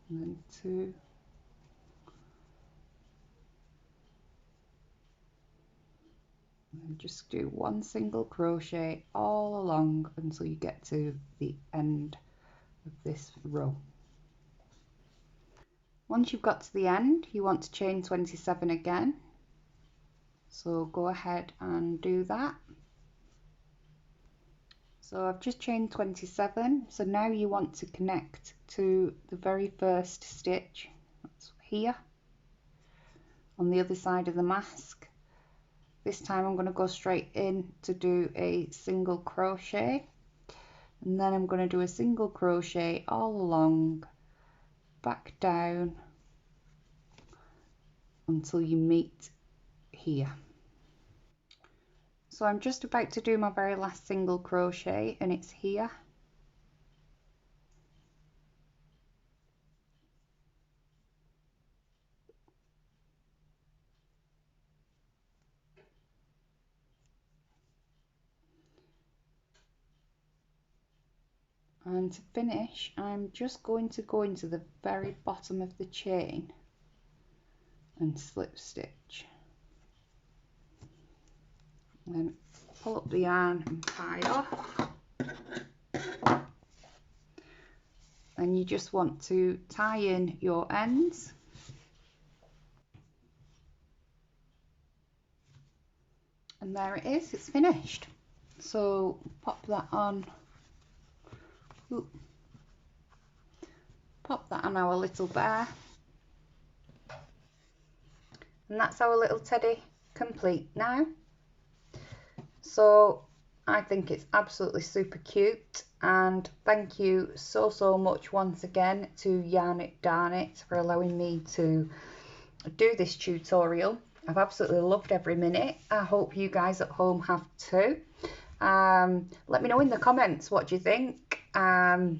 Speaker 1: and then 2, and just do 1 single crochet all along until you get to the end of this row. Once you've got to the end, you want to chain 27 again, so go ahead and do that. So I've just chained 27, so now you want to connect to the very first stitch, that's here on the other side of the mask. This time I'm going to go straight in to do a single crochet, and then I'm going to do a single crochet all along, back down until you meet here. So I'm just about to do my very last single crochet, and it's here. And to finish, I'm just going to go into the very bottom of the chain and slip stitch. And then pull up the yarn and tie off. And you just want to tie in your ends. And there it is, it's finished. So pop that on. Ooh. Pop that on our little bear. And that's our little teddy complete now. So I think it's absolutely super cute, and thank you so much once again to Yarn It Darn It for allowing me to do this tutorial. I've absolutely loved every minute. I hope you guys at home have too. Let me know in the comments what you think. Have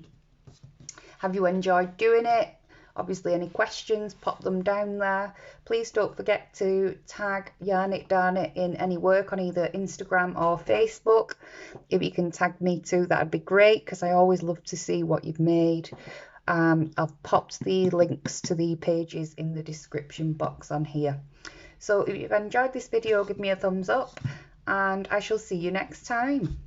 Speaker 1: you enjoyed doing it? Obviously, any questions, pop them down there. Please don't forget to tag Yarn It Darn It in any work on either Instagram or Facebook. If you can tag me too, that'd be great, because I always love to see what you've made. I've popped the links to the pages in the description box on here. So if you've enjoyed this video, give me a thumbs up, and I shall see you next time.